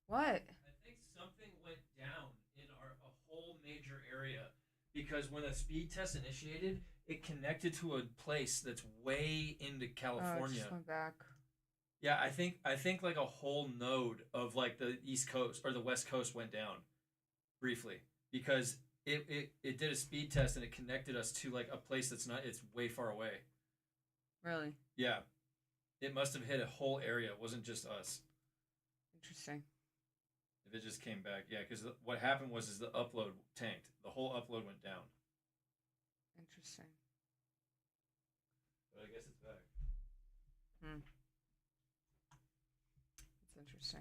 What? I think something went down in a whole major area because when the speed test initiated, it connected to a place that's way into Oh, it California. just went back. Yeah, I think like a whole node of like the East Coast or the West Coast went down briefly because it did a speed test and it connected us to like a place that's not it's way far away. Really? Yeah, it must have hit a whole area. It wasn't just us. Interesting. If it just came back, yeah, because what happened was is the upload tanked. The whole upload went down. Interesting. But I guess it's back. Hmm. That's interesting.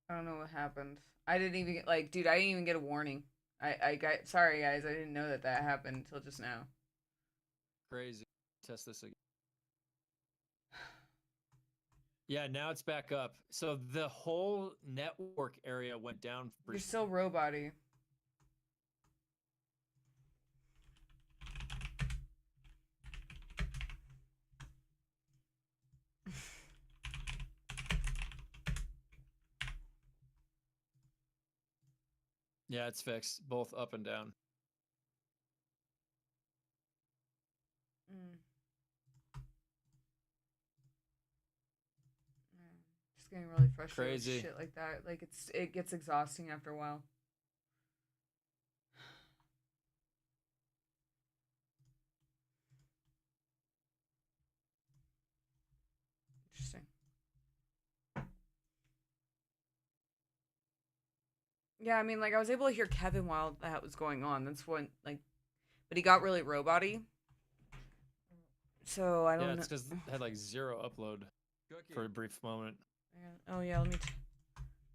I don't know what happened. I didn't even get, like, dude, I didn't even get a warning. I got, sorry guys, I didn't know that that happened until just now. Crazy. Test this again. Yeah, now it's back up. So the whole network area went down. You're still robot-y. Yeah, it's fixed. Both up and down. Mm. Just getting really frustrated with Crazy. shit like that. Like it gets exhausting after a while. Interesting. Yeah, I mean, like I was able to hear Kevin while that was going on. That's when like, but he got really robot-y. So I Yeah, don't know. it's because it had like zero upload for a brief moment. Oh yeah, let me.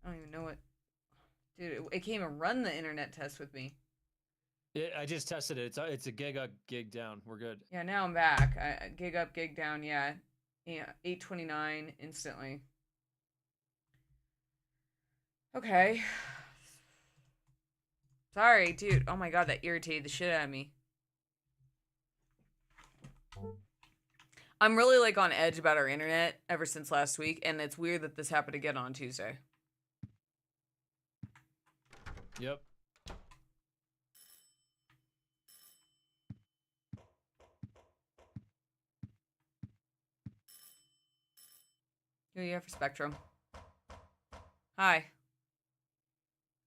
I don't even know what. Dude, it came and run the internet test with me. I just tested it. It's a gig up, gig down. We're good. Yeah, now I'm back. Gig up, gig down. Yeah, 829 instantly. Okay. Sorry, dude. Oh my god, that irritated the shit out of me. I'm really like on edge about our internet ever since last week, and it's weird that this happened again on Tuesday. Yep. Who you have for Spectrum? Hi.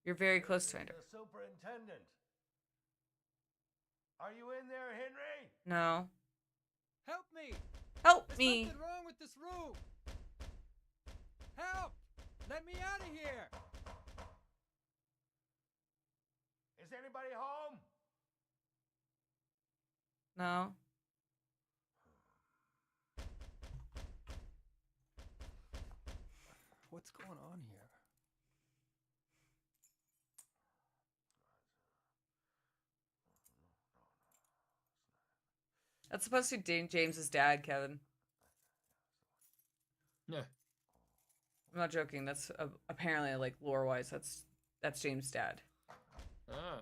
You're very close to it. The superintendent. Are you in there, Henry? No. Help me! Help There's me! something wrong with this room! Help! Let me out of here! Is anybody home? No. What's going on here? That's supposed to be James's dad, Kevin. Yeah. I'm not joking. That's apparently like lore-wise, that's James' dad. Ah.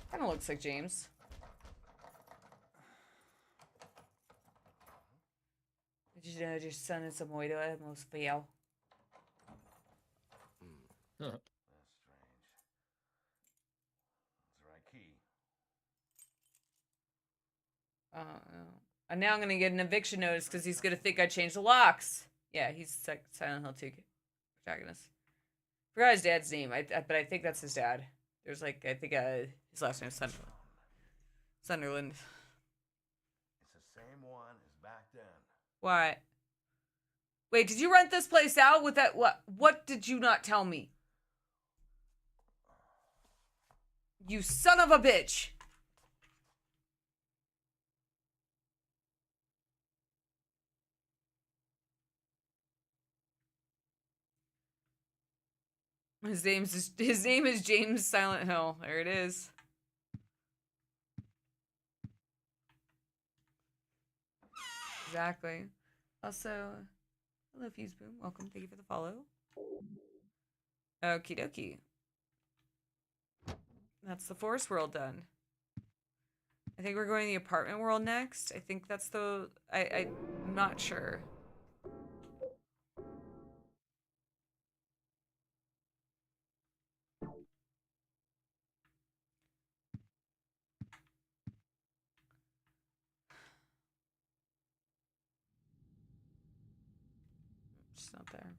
Kind of looks like James. Did you know your son is a moido atmosphere? Huh. That's strange. That's the right key. And now I'm gonna get an eviction notice because he's gonna think I changed the locks. Yeah, he's Silent Hill 2 protagonist. Forgot his dad's name. But I think that's his dad. There's like I think his last name is Sunderland. Sunderland. It's the same one as back then. What? Wait, did you rent this place out with that? What did you not tell me? You son of a bitch! His name is James Silent Hill. There it is. Exactly. Also, hello Fuse Boom. Welcome. Thank you for the follow. Okie dokie. That's the forest world done. I think we're going to the apartment world next. I think that's the I'm not sure. she's not there.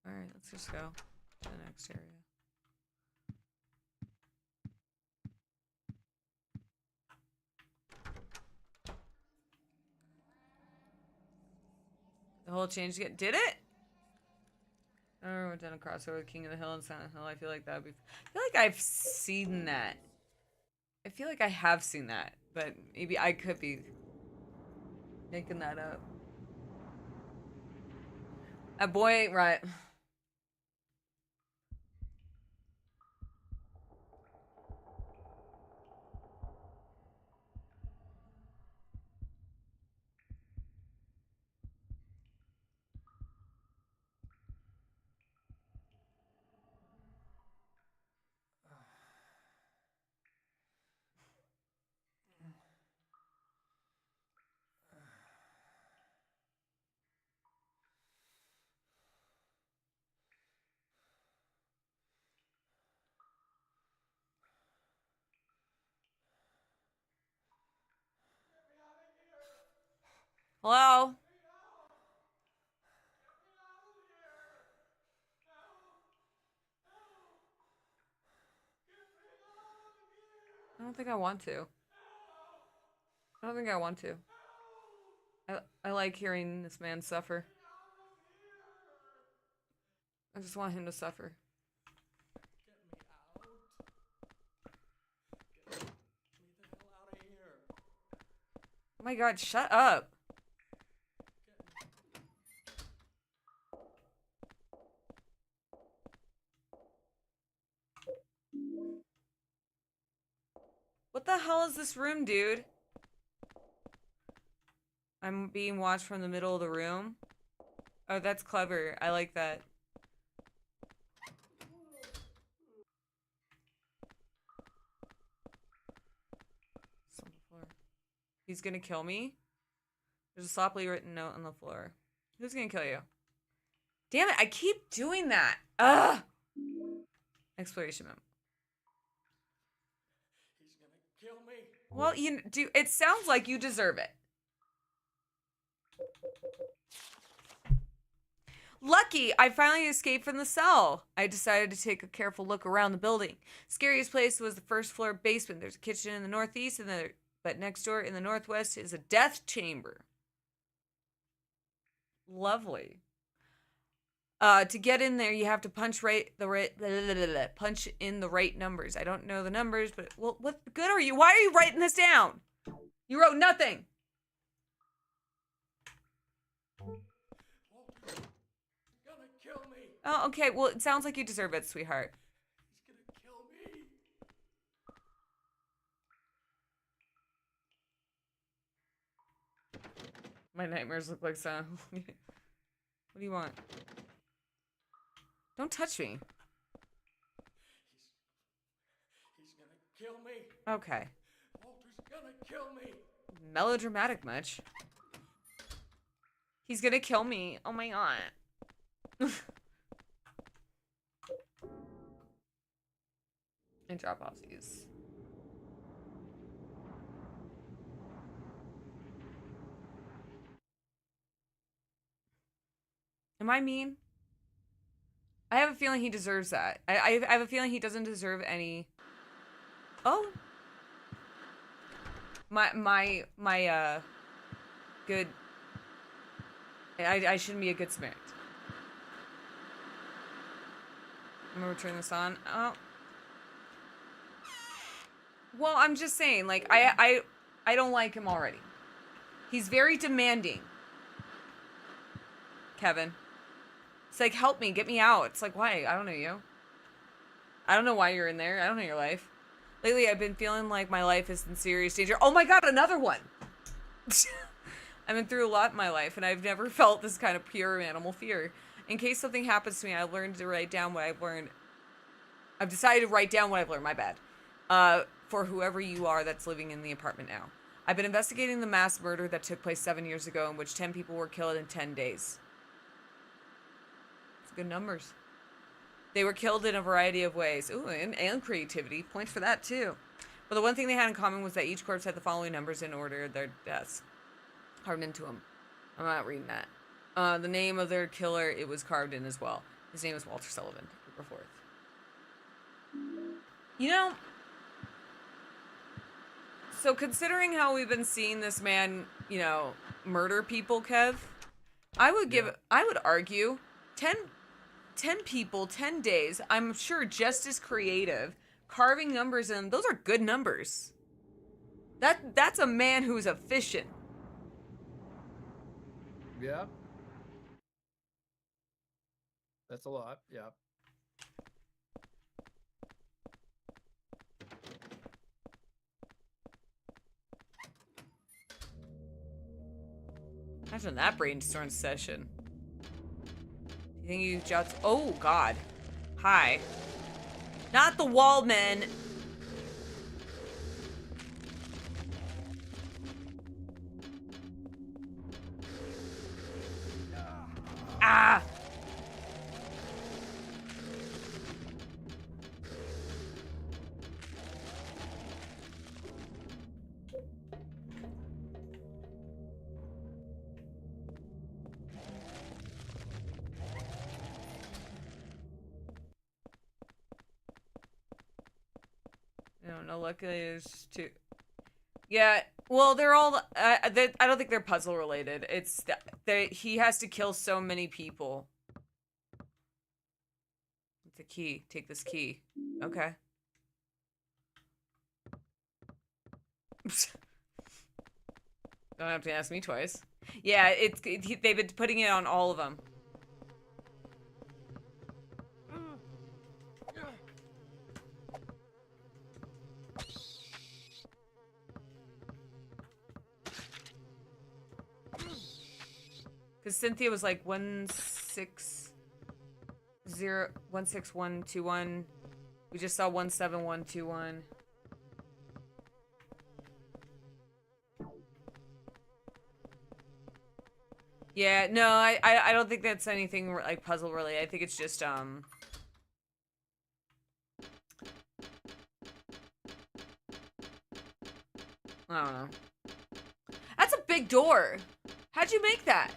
Alright, let's just go to the next area. The whole change again. Did it? I remember went down a crossover with King of the Hill and Silent Hill. I feel like that would be. I feel like I've seen that. I feel like I have seen that, but maybe I could be making that up. A boy ain't right. Hello? I don't think I want to. I don't think I want to. I like hearing this man suffer. I just want him to suffer. Get me the hell out of here. Oh my god, shut up. What the hell is this room, dude? I'm being watched from the middle of the room. Oh, that's clever. I like that. It's on the floor. He's gonna kill me? There's a sloppily written note on the floor. Who's gonna kill you? Damn it, I keep doing that. Ugh! Exploration memo. He's gonna kill me. Well, it sounds like you deserve it. Lucky, I finally escaped from the cell. I decided to take a careful look around the building. Scariest place was the first floor basement. There's a kitchen in the northeast, but next door in the northwest is a death chamber. Lovely. To get in there, you have to punch in the right numbers. I don't know the numbers, but well, what good are you? Why are you writing this down? You wrote nothing. Walter's gonna kill me. Oh, okay. Well, it sounds like you deserve it, sweetheart. He's gonna kill me. My nightmares look like Silent Hill. What do you want? Don't touch me. He's gonna kill me. Okay. Walter's gonna kill me. Melodramatic much. He's gonna kill me. Oh my god. And drop off these. Am I mean? I have a feeling he deserves that. I have a feeling he doesn't deserve any. Oh. My good. I shouldn't be a good Samaritan. I'm gonna turn this on. Oh. Well, I'm just saying, like, I don't like him already. He's very demanding. Kevin. It's like, help me, get me out. It's like, why? I don't know you. I don't know why you're in there. I don't know your life. Lately, I've been feeling like my life is in serious danger. Oh my god, another one! I've been through a lot in my life, and I've never felt this kind of pure animal fear. In case something happens to me, I've learned to write down what I've learned. I've decided to write down what I've learned. My bad. For whoever you are that's living in the apartment now. I've been investigating the mass murder that took place 7 years ago, in which 10 people were killed in 10 days. It's good numbers. They were killed in a variety of ways. Ooh, and creativity. Points for that, too. But the one thing they had in common was that each corpse had the following numbers in order of their deaths carved into them. I'm not reading that. The name of their killer, it was carved in as well. His name was Walter Sullivan, April 4th. You know, so considering how we've been seeing this man, you know, murder people, Kev, I would argue 10 people, 10 days, I'm sure just as creative, carving numbers in them, those are good numbers. That's a man who's efficient. Yeah. That's a lot. Yeah. Imagine that brainstorm session. Do you think you jots? Oh God! Hi. Not the wall men. Ah! No, luckily there's two. Yeah, well, they're all. I don't think they're puzzle related. It's he has to kill so many people. It's a key. Take this key. Okay. Don't have to ask me twice. Yeah, they've been putting it on all of them. Because Cynthia was like 16121. We just saw 17121. Yeah, no, I don't think that's anything like puzzle related. I think it's just I don't know. That's a big door. How'd you make that?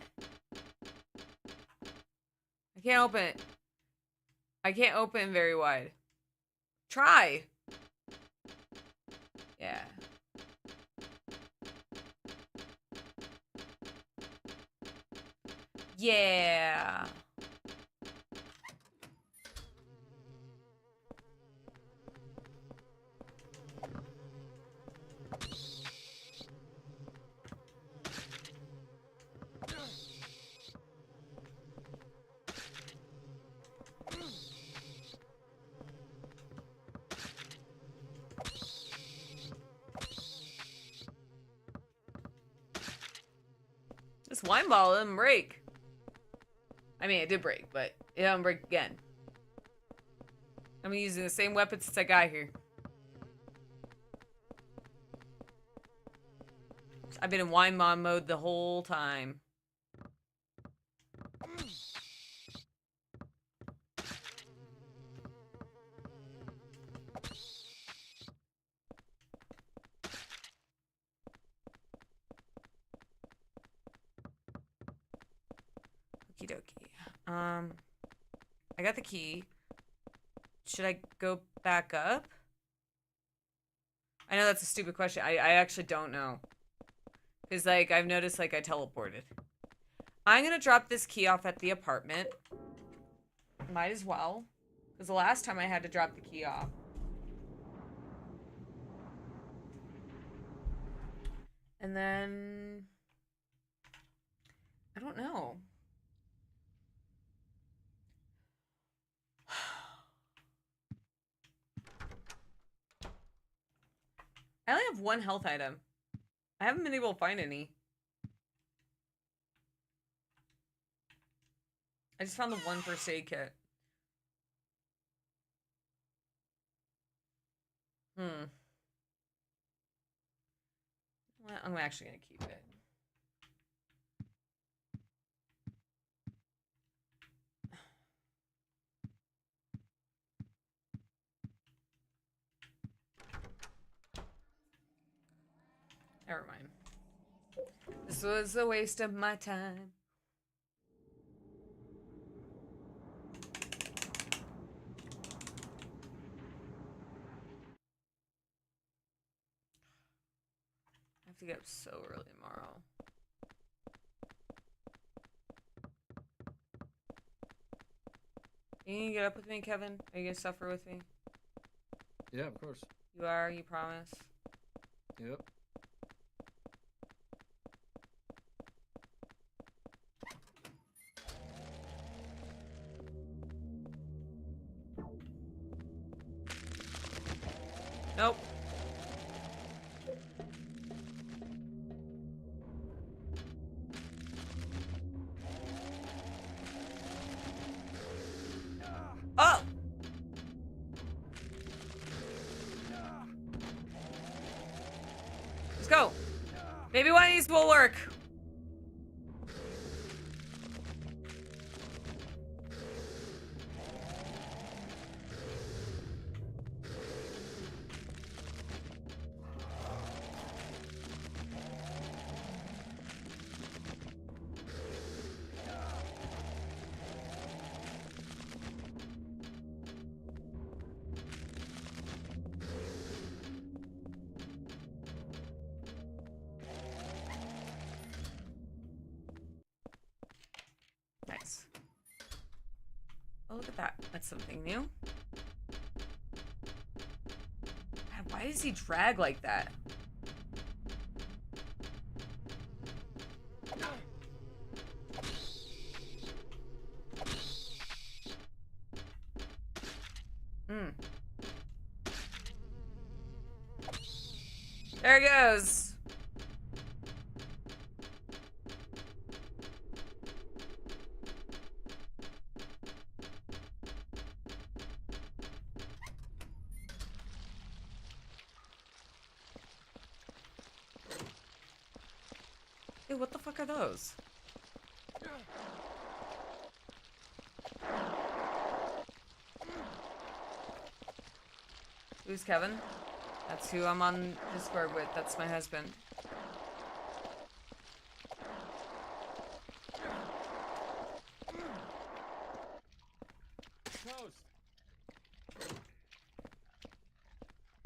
I can't open it. I can't open very wide. Try. Yeah. Yeah. This wine bottle didn't break. I mean, it did break, but it didn't break again. I'm using the same weapon since I got here. I've been in wine mom mode the whole time. Okie dokie. I got the key. Should I go back up? I know that's a stupid question. I actually don't know. Because, like, I've noticed, like, I teleported. I'm gonna drop this key off at the apartment. Might as well. Because the last time I had to drop the key off. And then... I don't know. I only have one health item. I haven't been able to find any. I just found the one first aid kit. Well, I'm actually gonna keep it. Never mind. This was a waste of my time. I have to get up so early tomorrow. Are you gonna get up with me, Kevin? Are you gonna suffer with me? Yeah, of course. You are, you promise? Yep. Nope. Oh! Let's go. Maybe one of these will work. Nice. Oh, look at that. That's something new. God, why does he drag like that? Hmm. There he goes. Ew, what the fuck are those? Who's Kevin? That's who I'm on Discord with. That's my husband. Toast.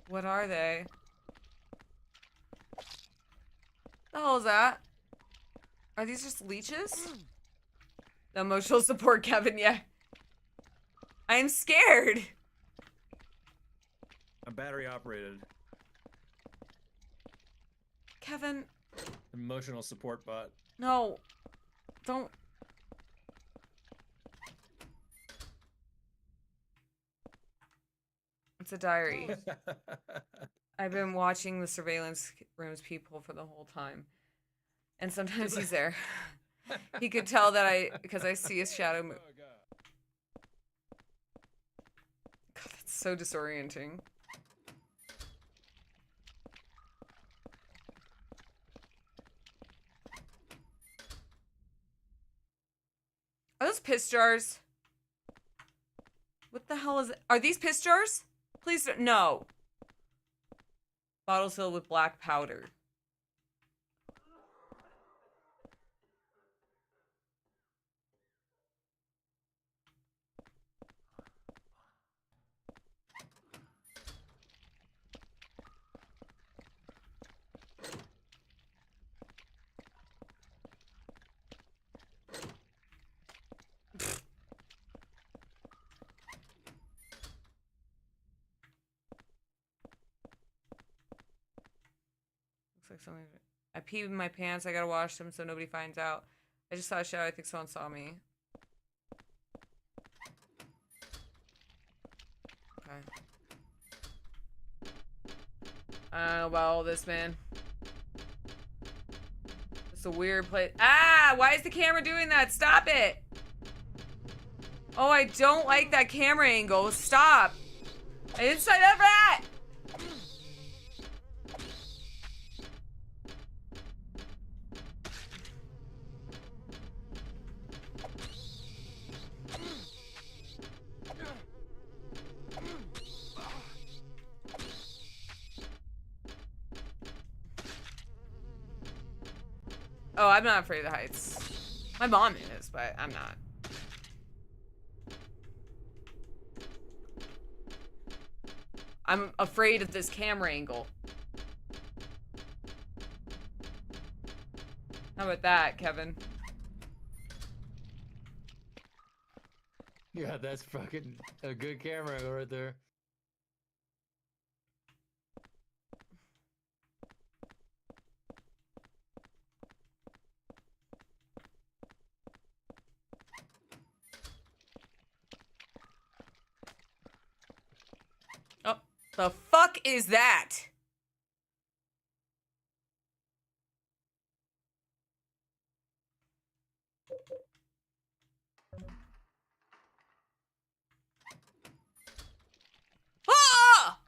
What are they? The hell is that? Are these just leeches? The emotional support, Kevin, yeah. I am scared. I'm battery operated. Kevin, Emotional support bot. no. Don't. It's a diary. I've been watching the surveillance rooms people for the whole time. And sometimes he's there. He could tell that because I see his shadow move. God, that's so disorienting. Are those piss jars? What the hell is it? Are these piss jars? Please don't. No. Bottles filled with black powder. Looks like something. I peed in my pants. I gotta wash them so nobody finds out. I just saw a shadow. I think someone saw me. Okay. I don't know about all this, man. It's a weird place. Ah! Why is the camera doing that? Stop it! Oh, I don't like that camera angle. Stop! I didn't sign up for that! Oh, I'm not afraid of the heights. My mom is, but I'm not. I'm afraid of this camera angle. How about that, Kevin? Yeah, that's fucking a good camera angle right there. Oh, the fuck is that? Ah!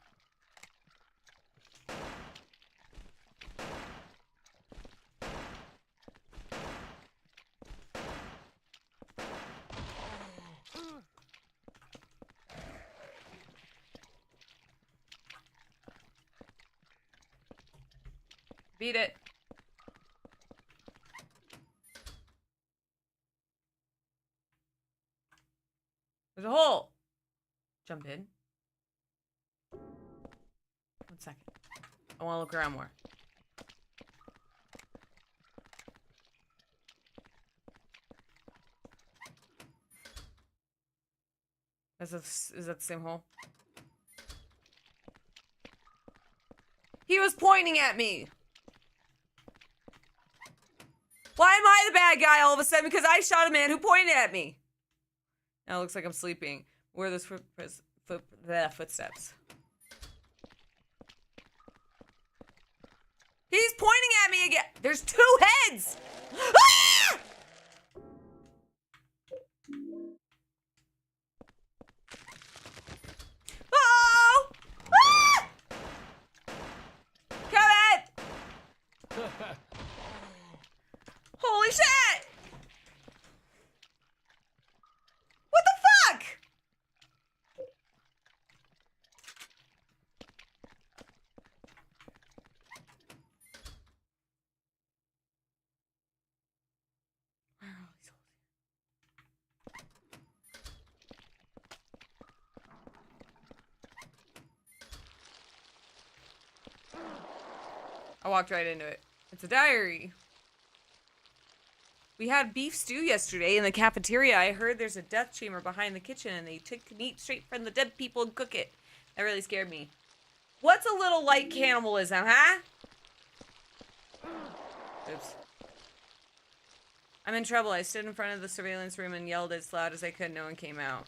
Beat it. There's a hole. Jump in. 1 second. I want to look around more. Is that the same hole? He was pointing at me. Why am I the bad guy all of a sudden? Because I shot a man who pointed at me. Now it looks like I'm sleeping. Where are those footsteps? He's pointing at me again. There's 2 heads. Ah! Oh! Ah! Kevin! Holy shit! What the fuck? Where are all these holes? I walked right into it. It's a diary. We had beef stew yesterday in the cafeteria. I heard there's a death chamber behind the kitchen and they took meat straight from the dead people and cook it. That really scared me. What's a little light cannibalism, huh? Oops. I'm in trouble. I stood in front of the surveillance room and yelled as loud as I could. No one came out.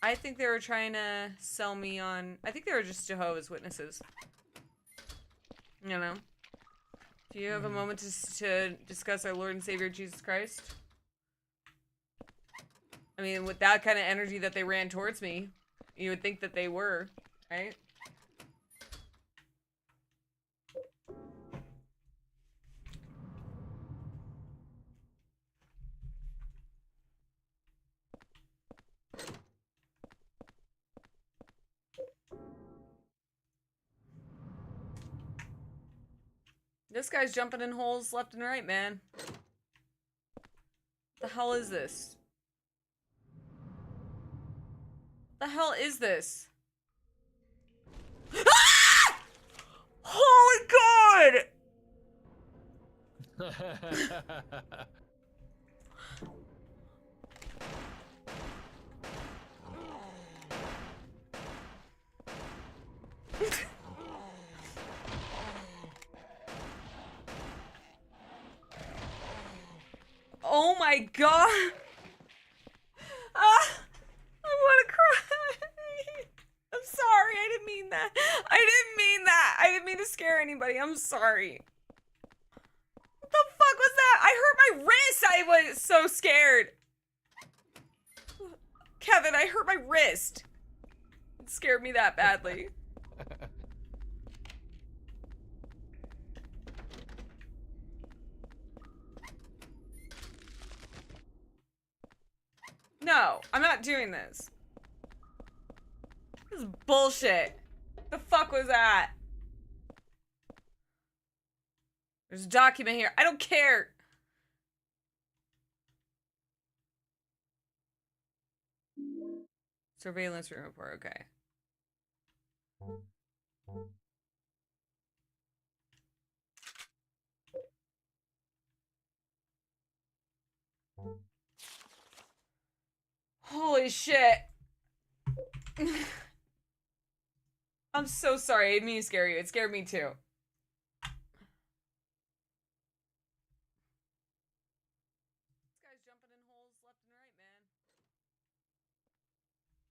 I think they were trying to sell me on... I think they were just Jehovah's Witnesses. You know? Do you have a moment to discuss our Lord and Savior Jesus Christ? I mean, with that kind of energy that they ran towards me, you would think that they were, right? This guy's jumping in holes left and right, man. The hell is this? The hell is this? Ah! Holy God! Oh my God! Ah, I want to cry. I'm sorry. I didn't mean that. I didn't mean that. I didn't mean to scare anybody. I'm sorry. What the fuck was that? I hurt my wrist. I was so scared. Kevin, I hurt my wrist. It scared me that badly. No, I'm not doing this. This This is bullshit. The fuck was that? There's a document here. I don't care. Surveillance room report. Okay. Holy shit. I'm so sorry. I didn't mean to scare you. It scared me too. This guy's jumping in holes left and right, man.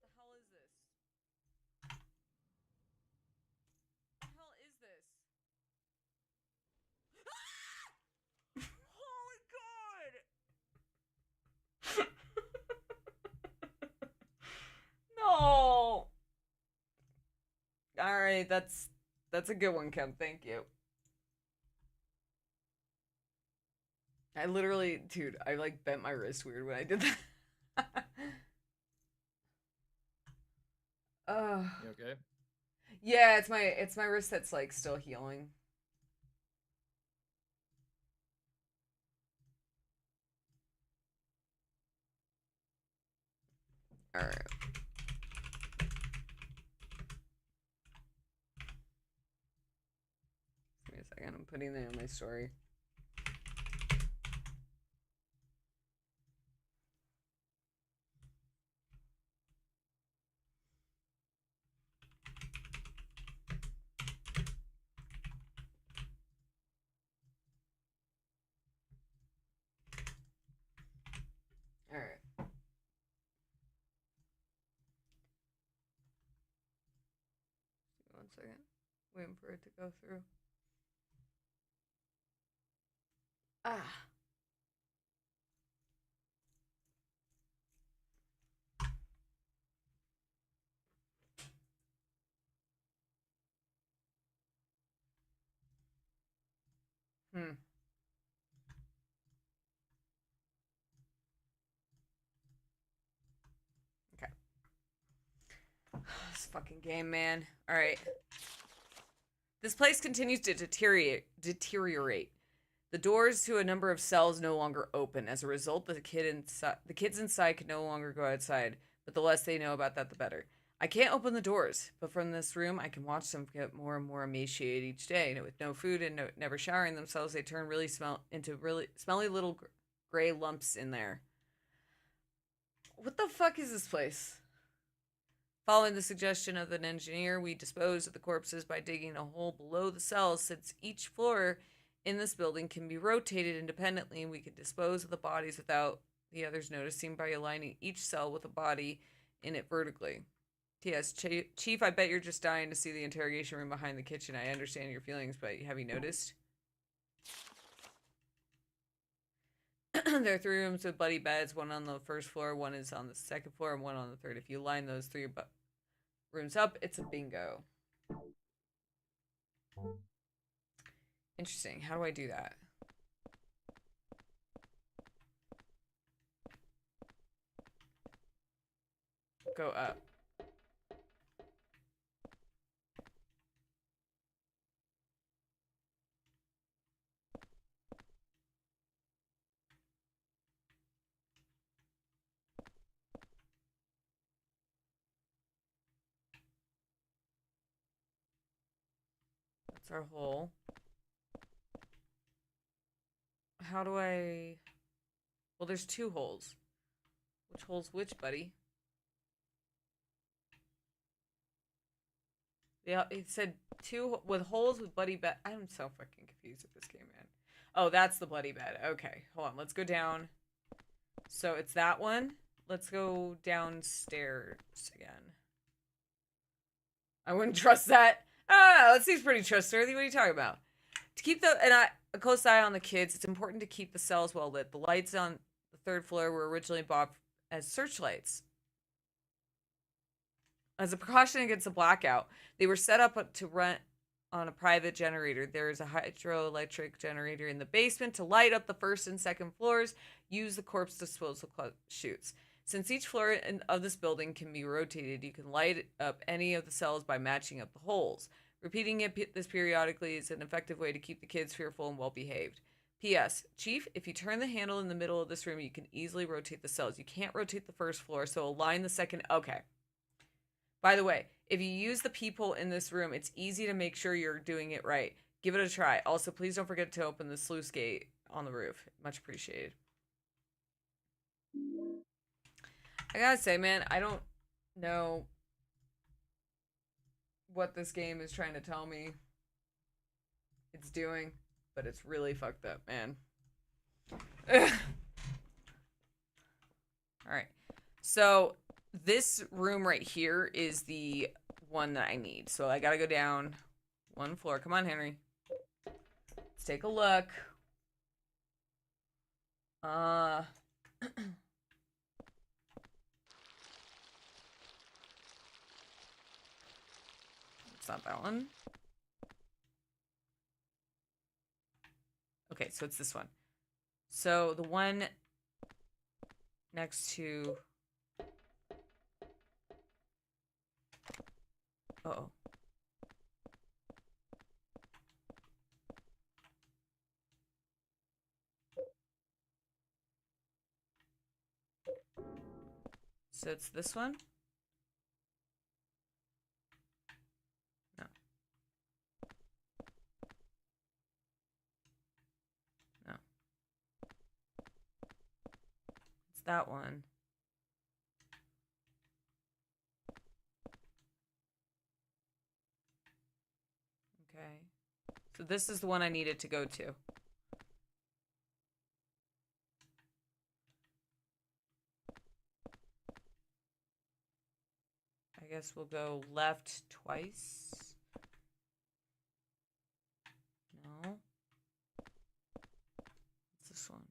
What the hell is this? What the hell is this? Holy God! No. All right, that's a good one, Kim. Thank you. I literally, dude, I like bent my wrist weird when I did that. You okay? Yeah, it's my wrist that's like still healing. All right. Give me a second. I'm putting that in my story. All right. One second. Waiting for it to go through. Ah. Hmm. Okay. This fucking game, man. All right. This place continues to deteriorate. The doors to a number of cells no longer open. As a result, the kids inside can no longer go outside, but the less they know about that, the better. I can't open the doors, but from this room, I can watch them get more and more emaciated each day. And with no food and never showering themselves, they turn into really smelly little gray lumps in there. What the fuck is this place? Following the suggestion of an engineer, we dispose of the corpses by digging a hole below the cells. Since each floor in this building can be rotated independently, we can dispose of the bodies without the others noticing by aligning each cell with a body in it vertically. T.S. Chief, I bet you're just dying to see the interrogation room behind the kitchen. I understand your feelings, but have you noticed? There are 3 rooms with buddy beds, one on the first floor, one is on the second floor, and one on the third. If you line those 3 rooms up, it's a bingo. Interesting. How do I do that? Go up. That's our hole. How do I... Well, there's 2 holes. Which hole's which, buddy? Yeah, it said 2 with holes with bloody bed. I'm so fucking confused with this game, man. Oh, that's the bloody bed. Okay, hold on. Let's go down. So it's that one. Let's go downstairs again. I wouldn't trust that. Ah, that seems pretty trustworthy. What are you talking about? To keep a close eye on the kids, it's important to keep the cells well lit. The lights on the 3rd floor were originally bought as searchlights. As a precaution against a blackout, they were set up to run on a private generator. There is a hydroelectric generator in the basement to light up the 1st and 2nd floors. Use the corpse disposal chutes. Since each floor of this building can be rotated, you can light up any of the cells by matching up the holes. Repeating this periodically is an effective way to keep the kids fearful and well behaved. P.S. Chief, if you turn the handle in the middle of this room, you can easily rotate the cells. You can't rotate the first floor, so align the second. Okay. By the way, if you use the peephole in this room, it's easy to make sure you're doing it right. Give it a try. Also, please don't forget to open the sluice gate on the roof. Much appreciated. I gotta say, man, I don't know what this game is trying to tell me it's doing, but it's really fucked up, man. Alright. So, this room right here is the one that I need. So, I gotta go down one floor. Come on, Henry. Let's take a look. It's not that one. Okay, so it's this one. So the one next to... Uh-oh. So it's this one? No. No. It's that one. Okay. So this is the one I needed to go to. I guess we'll go left twice. No. What's this one?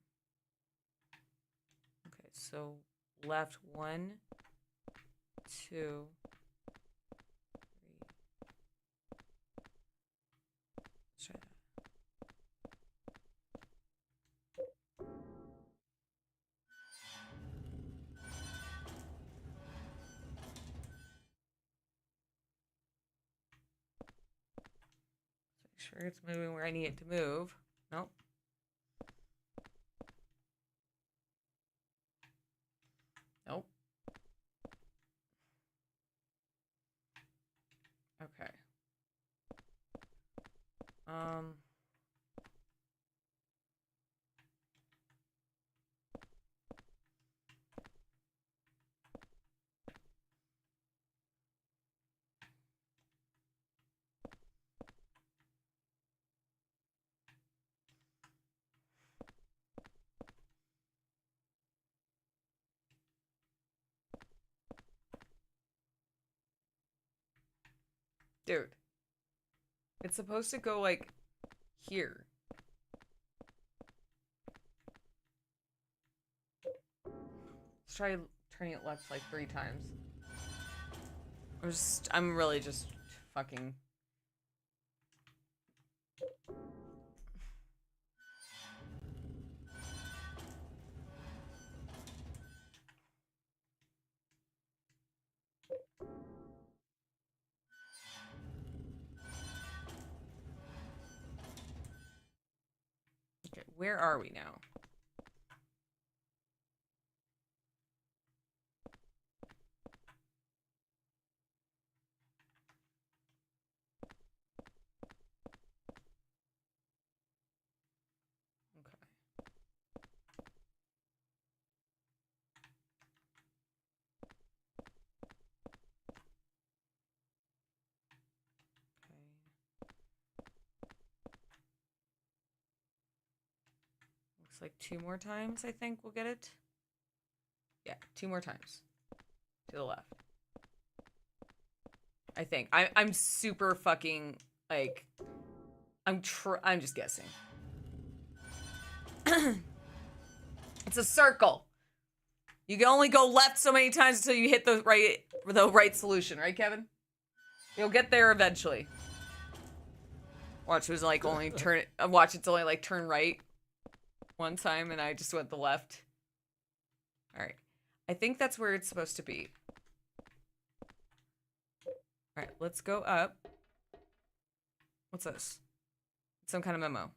Okay, so left 1, 2, 3. Let's try that. Sure it's moving where I need it to move. Nope. Nope. Okay. Dude. It's supposed to go, like, here. Let's try turning it left, like, 3 times. I'm really just fucking... Okay, where are we now? Okay. Looks like 2 more times, I think we'll get it. Yeah, 2 more times. To the left. I think. I'm super fucking, like... I'm just guessing. It's a circle. You can only go left so many times until you hit the right solution, right, Kevin? You'll get there eventually. Watch, it was like only turn... Watch, it's only like turn right one time, and I just went the left. Alright. I think that's where it's supposed to be. Alright, let's go up. What's this? Some kind of memo.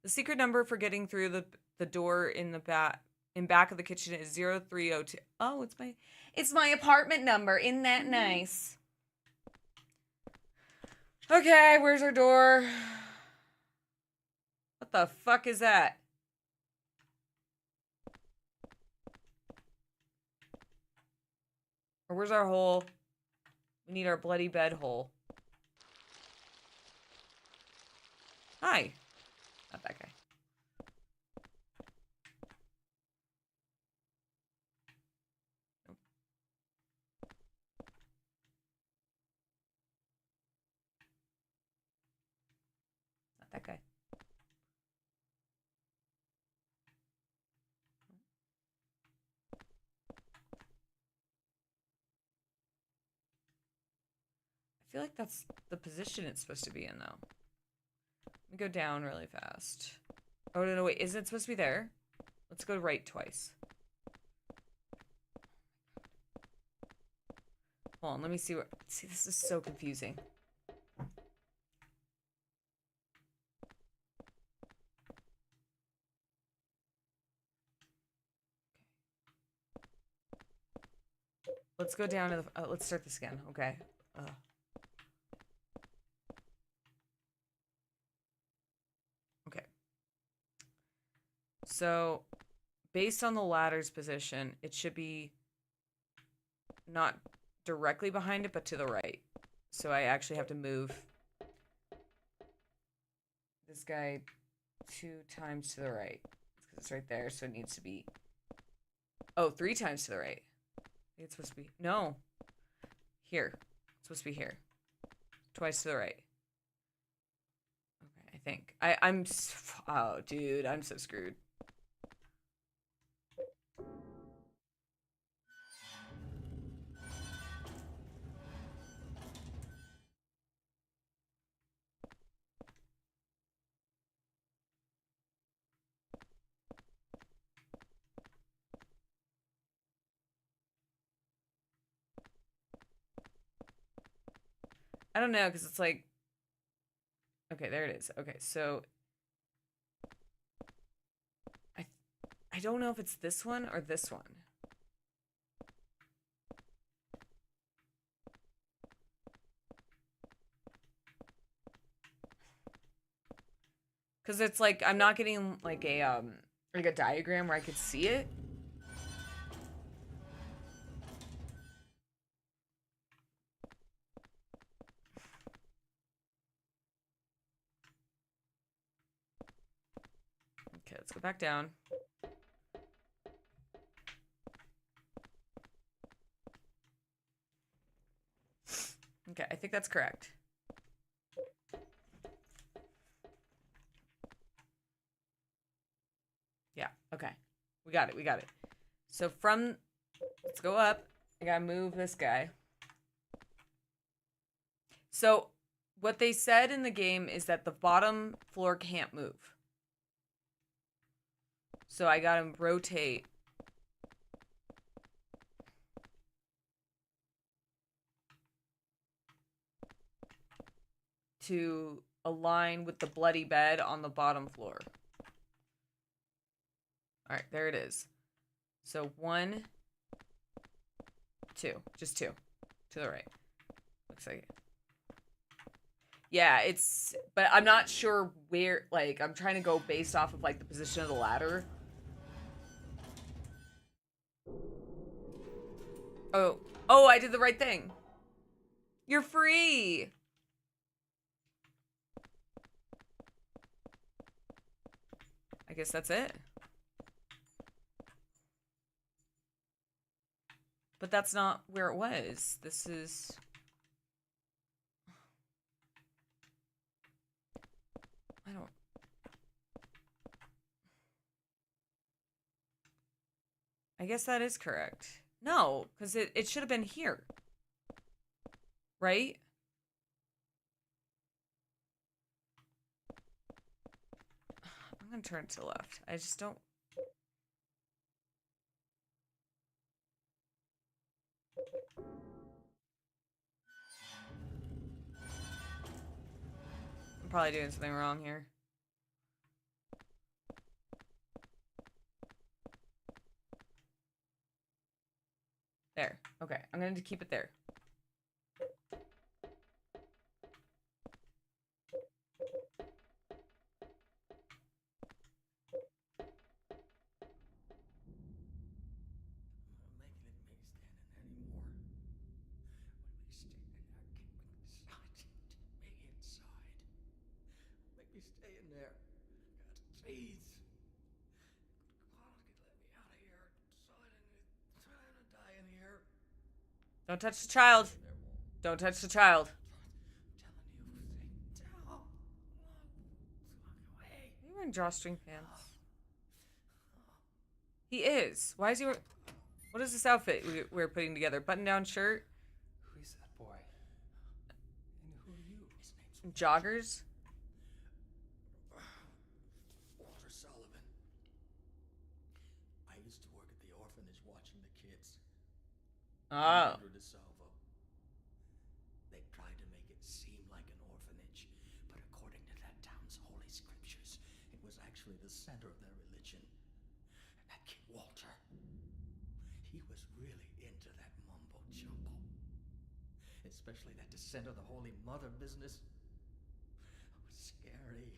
The secret number for getting through the door in the back of the kitchen is 0302. Oh, it's my apartment number. Isn't that nice? Okay, where's our door? What the fuck is that? Or where's our hole? We need our bloody bed hole. Hi. Not that guy. Nope. Not that guy. I feel like that's the position it's supposed to be in, though. Let me go down really fast. Oh, no, wait. Isn't it supposed to be there? Let's go right twice. Hold on, let me see where... See, this is so confusing. Let's go down to the... let's start this again. Okay. Okay. So, based on the ladder's position, it should be not directly behind it, but to the right. So I actually have to move this guy 2 times to the right. Because it's right there, so it needs to be... Oh, 3 times to the right. I think it's supposed to be... No. Here. It's supposed to be here. Twice to the right. Okay, I think. I'm... Oh, dude, I'm so screwed. I don't know, because it's like... Okay, there it is. Okay, so... I don't know if it's this one or this one. Because it's like, I'm not getting like a diagram where I could see it. Okay, let's go back down. Okay, I think that's correct. Yeah, okay. We got it, we got it. So from... Let's go up. I gotta move this guy. So, what they said in the game is that the bottom floor can't move. So I gotta rotate. To align with the bloody bed on the bottom floor. Alright, there it is. So 1, 2. Just 2. To the right. Looks like it. Yeah, it's... But I'm not sure where... Like, I'm trying to go based off of, like, the position of the ladder. Oh. Oh, I did the right thing. You're free! I guess that's it. But that's not where it was. This is... I don't... I guess that is correct. No, because it should have been here. Right? I'm gonna turn to the left. I just don't... probably doing something wrong here. There. Okay, I'm going to keep it there. Make me stay in there. God, please. Come on, let me out of here. So I didn't die in here. Don't touch the child. Don't touch the child. I'm telling you, walk away. Are you wearing drawstring pants? He is. Why is he wearing... What is this outfit we're putting together? Button-down shirt? Who is that boy? And who are you? His name's Joggers? Walter Sullivan. I used to work at the orphanage watching the kids. Oh. Under DeSalvo. They tried to make it seem like an orphanage, but according to that town's holy scriptures, it was actually the center of their religion. And that kid Walter, he was really into that mumbo jumbo. Especially that descent of the Holy Mother business. It was scary.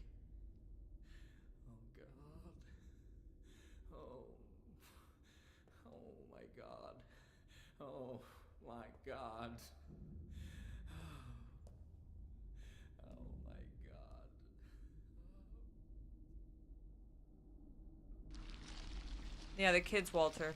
Oh God. Oh my God. Oh my God. Oh my God. Yeah, the kid's Walter.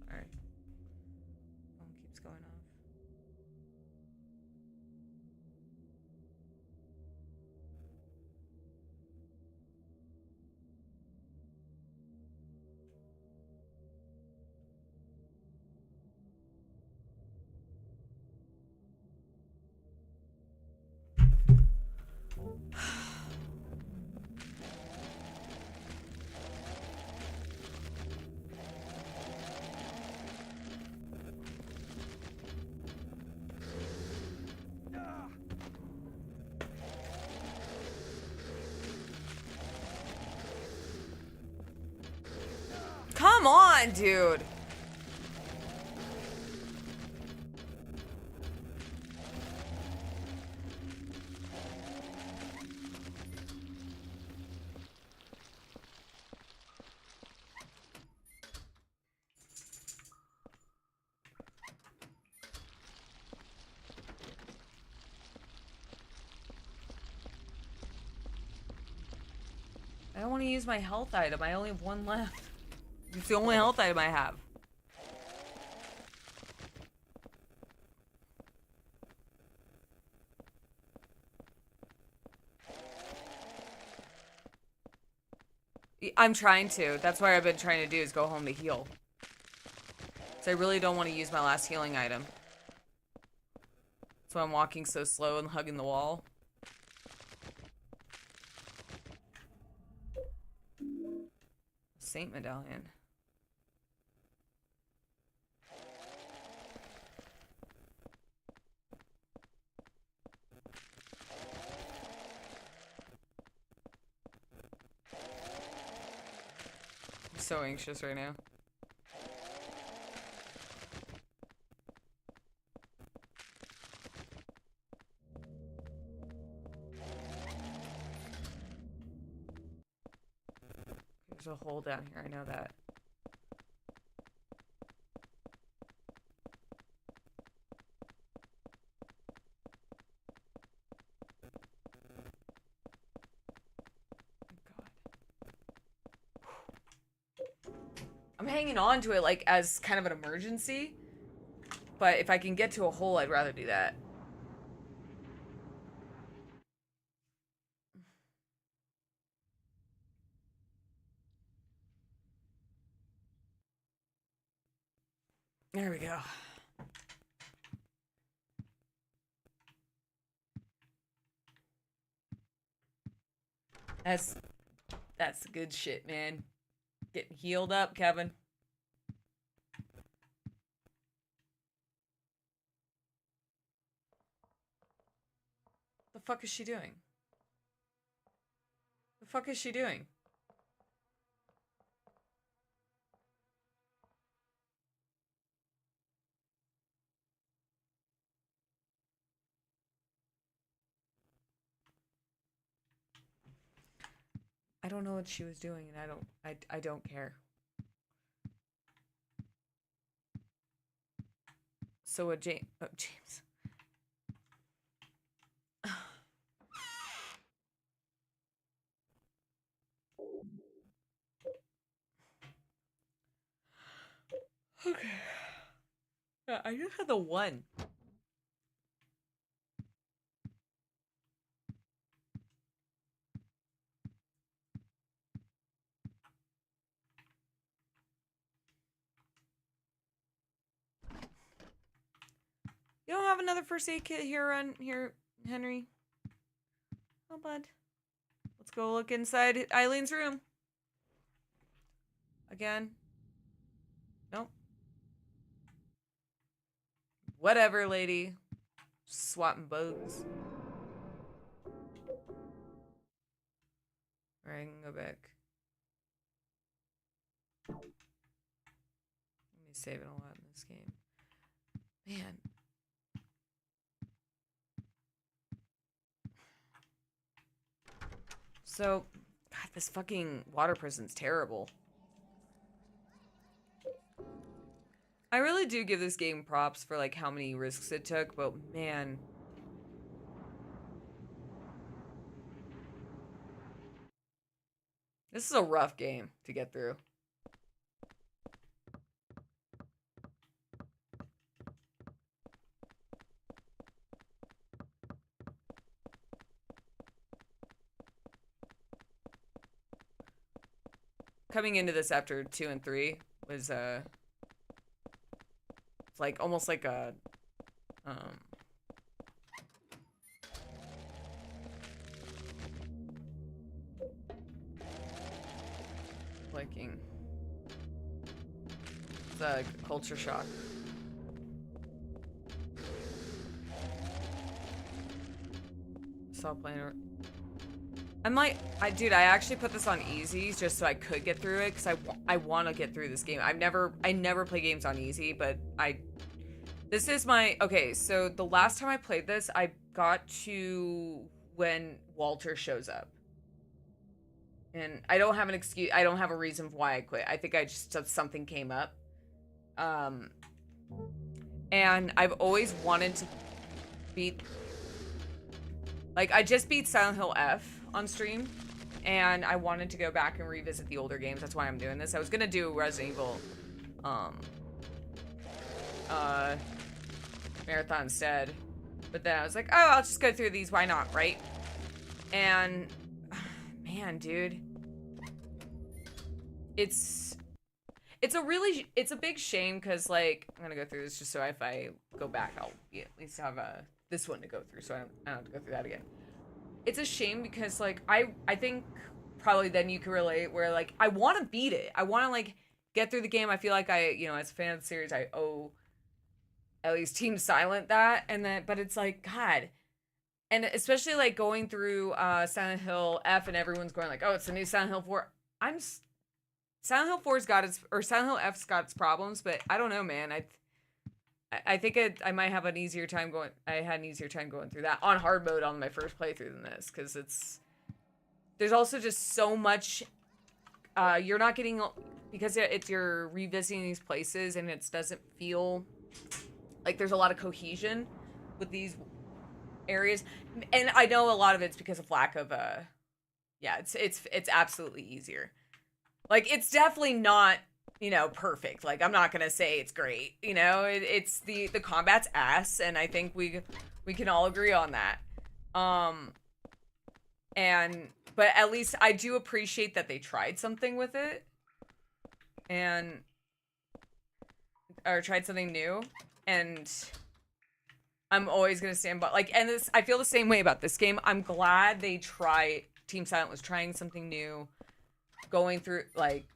Alright. Phone keeps going off. Come on, dude. I don't want to use my health item. I only have one left. It's the only health item I have. I'm trying to. That's what I've been trying to do, is go home to heal. So I really don't want to use my last healing item. That's why I'm walking so slow and hugging the wall. Saint medallion. I'm so anxious right now. There's a hole down here, I know that. I'm hanging on to it like as kind of an emergency, but if I can get to a hole, I'd rather do that. There we go. That's good shit, man. Getting healed up, Kevin. The fuck is she doing? The fuck is she doing? I don't know what she was doing, and I don't care. So what James, oh, James. Okay. Yeah, I just had the one. You don't have another first aid kit here, Henry? Oh, bud. Let's go look inside Eileen's room. Again. Nope. Whatever, lady. Swatting boats. Alright, I can go back. Let me save it a lot in this game. Man. So, God, this fucking water prison's terrible. I really do give this game props for like how many risks it took, but man. This is a rough game to get through. Coming into this after 2 and 3 was it's like almost like a liking. It's a culture shock. Stop playing. I'm like, dude, I actually put this on easy just so I could get through it because I want to get through this game. I never play games on easy, but this is my, okay, so the last time I played this, I got to when Walter shows up. And I don't have an excuse, I don't have a reason why I quit. I think I just, something came up. And I've always wanted to beat, like, I just beat Silent Hill F on stream, and I wanted to go back and revisit the older games. That's why I'm doing this. I was gonna do Resident Evil marathon instead, but then I was like, oh, I'll just go through these, why not, right? And man, dude, it's a big shame because, like, I'm gonna go through this just so if I go back I'll at least have this one to go through, so I don't have to go through that again. It's a shame because, like, I think probably then you can relate where, like, I want to beat it. I want to, like, get through the game. I feel like I, you know, as a fan of the series, I owe at least Team Silent that. And then, but it's like, God. And especially, like, going through Silent Hill F and everyone's going like, oh, it's the new Silent Hill 4. Silent Hill 4's got its, or Silent Hill F's got its problems, but I don't know, man. I think I might have an easier time going. I had an easier time going through that on hard mode on my first playthrough than this, because there's also just so much. You're not getting, because you're revisiting these places and it doesn't feel like there's a lot of cohesion with these areas, and I know a lot of it's because of lack of yeah, it's absolutely easier. Like, it's definitely not, you know, perfect. Like, I'm not gonna say it's great, you know. It's the combat's ass, and I think we can all agree on that. But at least I do appreciate that they tried something with it. And or tried something new, and I'm always gonna stand by. Like, and this, I feel the same way about this game. I'm glad Team Silent was trying something new, going through like.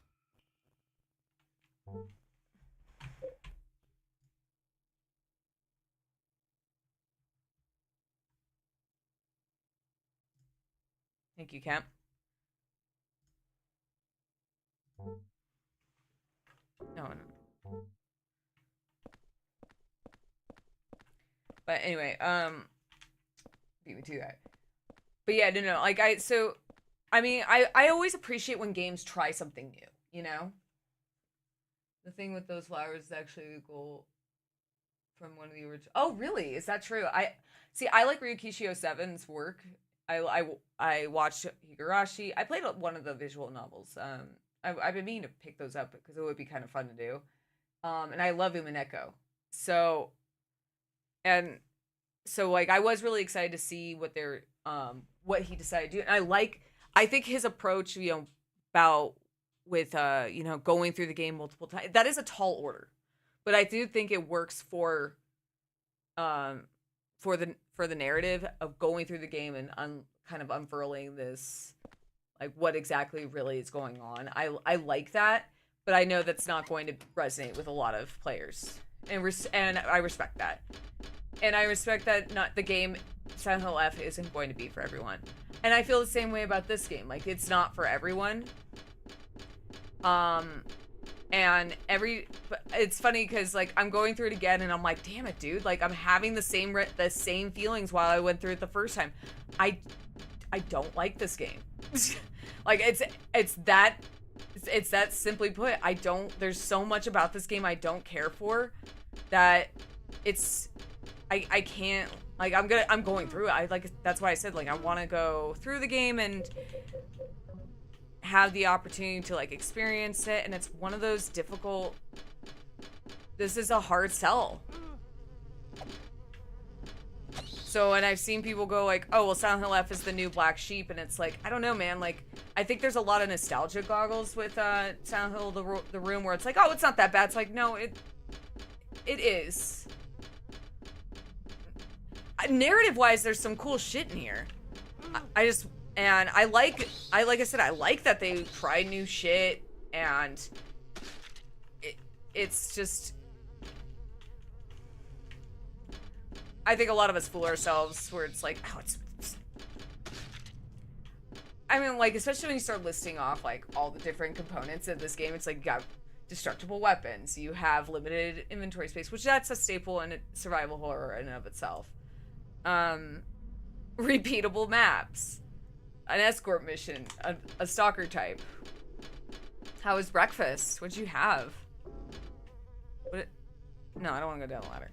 Thank you, Camp. No. But anyway, beat me to that. But yeah, no. Like I always appreciate when games try something new. You know. The thing with those flowers is actually the goal from one of the original. Oh, really? Is that true? I like Ryukishi 07's work. I watched Higurashi. I played one of the visual novels. I've been meaning to pick those up because it would be kind of fun to do. And I love Umineko. So like I was really excited to see what he decided to do. And I think his approach, about with going through the game multiple times, that is a tall order. But I do think it works for the narrative of going through the game and kind of unfurling this, like what exactly really is going on. I like that, but I know that's not going to resonate with a lot of players, and I respect that, and I respect that not the game Silent Hill F isn't going to be for everyone, and I feel the same way about this game. Like it's not for everyone. And it's funny because like I'm going through it again and I'm like, damn it, dude, like I'm having the same feelings while I went through it the first time. I don't like this game. Like it's that simply put. There's so much about this game I don't care for that I can't, like I'm going through it. That's why I said like I want to go through the game and have the opportunity to like experience it, and it's one of those difficult. This is a hard sell. So, and I've seen people go like, oh well, Silent Hill F is the new black sheep, and it's like, I don't know, man. Like I think there's a lot of nostalgia goggles with Silent Hill the Room, where it's like, oh, it's not that bad. It's like, no, it is. Narrative wise, there's some cool shit in here. And like I said, I like that they try new shit, and it's just, I think a lot of us fool ourselves where it's like, oh, it's I mean, like, especially when you start listing off like all the different components of this game, it's like you got destructible weapons, you have limited inventory space, which that's a staple in survival horror in and of itself. Repeatable maps, an escort mission, a stalker type. How was breakfast? What'd you have? No, I don't want to go down the ladder.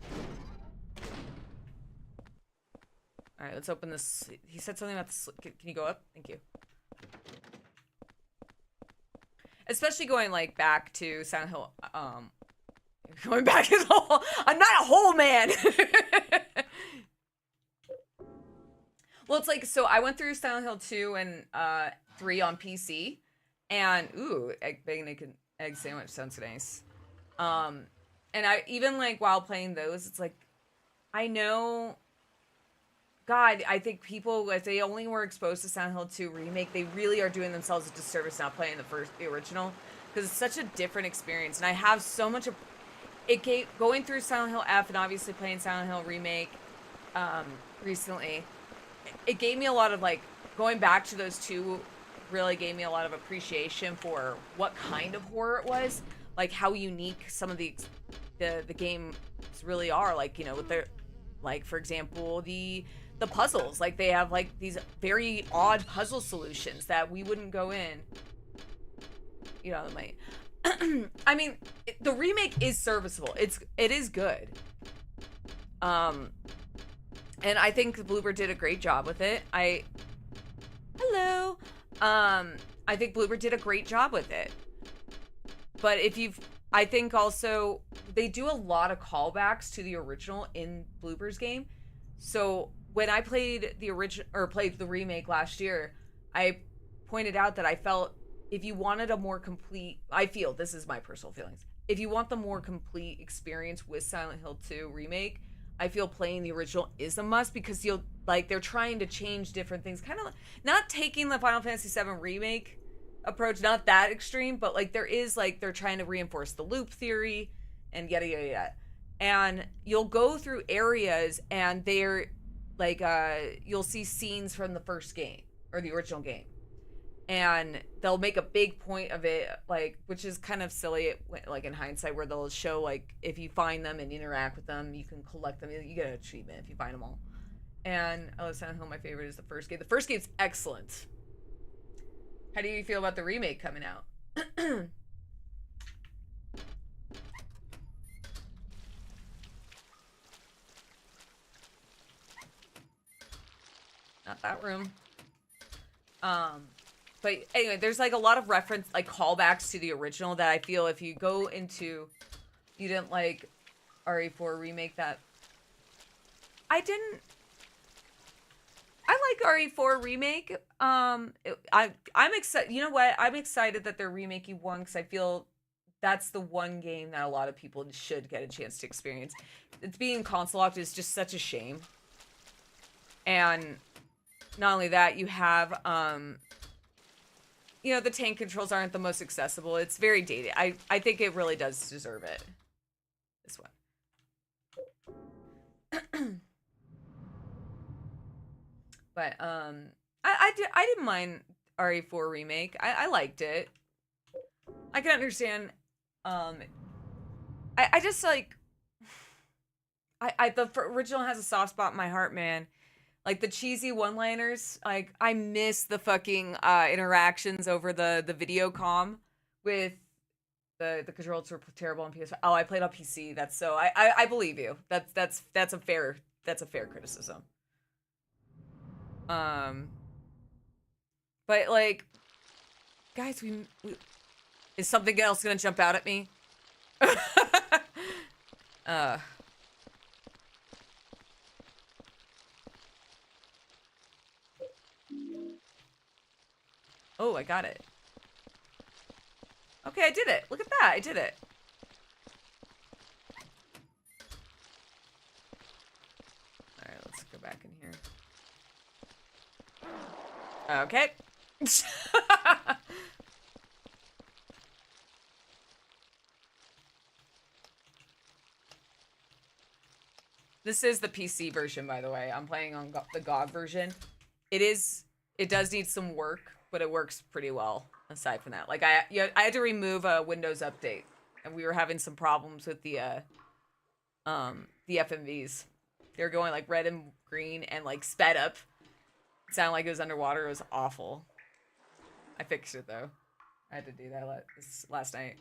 All right, let's open this. He said something about the. Can you go up? Thank you. Especially going like back to Silent Hill. Going back is a whole. I'm not a whole man. Well, it's like, so I went through Silent Hill 2 and 3 on PC, and ooh, bacon egg sandwich sounds nice. And I even like while playing those, it's like, I know, God, I think people, if they only were exposed to Silent Hill 2 remake, they really are doing themselves a disservice not playing the original, because it's such a different experience. And I have so much of it going through Silent Hill F and obviously playing Silent Hill remake recently. It gave me a lot of, like, going back to those two really gave me a lot of appreciation for what kind of horror it was, like how unique some of the games really are, like, you know, with their, like, for example, the puzzles, like they have like these very odd puzzle solutions that we wouldn't go in, you know, like I mean, the remake is serviceable. It is good. And I think Bloober did a great job with it. Hello. I think Bloober did a great job with it. But I think also they do a lot of callbacks to the original in Bloober's game. So when I played played the remake last year, I pointed out that I felt if you wanted a more complete, I feel, this is my personal feelings, if you want the more complete experience with Silent Hill 2 remake, I feel playing the original is a must, because you'll like they're trying to change different things, kind of not taking the Final Fantasy 7 remake approach, not that extreme, but like there is like they're trying to reinforce the loop theory and yada yada yada. And you'll go through areas and they're like you'll see scenes from the first game or the original game, and they'll make a big point of it, like, which is kind of silly like in hindsight, where they'll show like if you find them and interact with them, you can collect them, you get an achievement if you find them all. And I love Silent Hill. My favorite is the first game. The first game's excellent. How do you feel about the remake coming out? Not that room. But anyway, there's like a lot of reference, like callbacks to the original that I feel if you go into, you didn't like RE4 remake that. I like RE4 remake. I'm excited. You know what? I'm excited that they're remaking 1 because I feel that's the one game that a lot of people should get a chance to experience. It's being console locked is just such a shame. And not only that, you have you know, the tank controls aren't the most accessible. It's very dated. I think it really does deserve it. This one. But I didn't mind RE4 remake. I liked it. I can understand. I just like. The original has a soft spot in my heart, man. Like the cheesy one-liners. Like I miss the fucking interactions over the video comm with the controls were terrible on PS5. Oh, I played on PC. That's so I believe you. That's a fair criticism. But like, guys, we is something else gonna jump out at me? Oh, I got it. Okay, I did it. Look at that. I did it. All right, let's go back in here. Okay. This is the PC version, by the way. I'm playing on the GOG version. It does need some work, but it works pretty well aside from that. Like I had to remove a Windows update, and we were having some problems with the FMVs. They were going like red and green and like sped up. It sounded like it was underwater. It was awful. I fixed it though. I had to do that last night.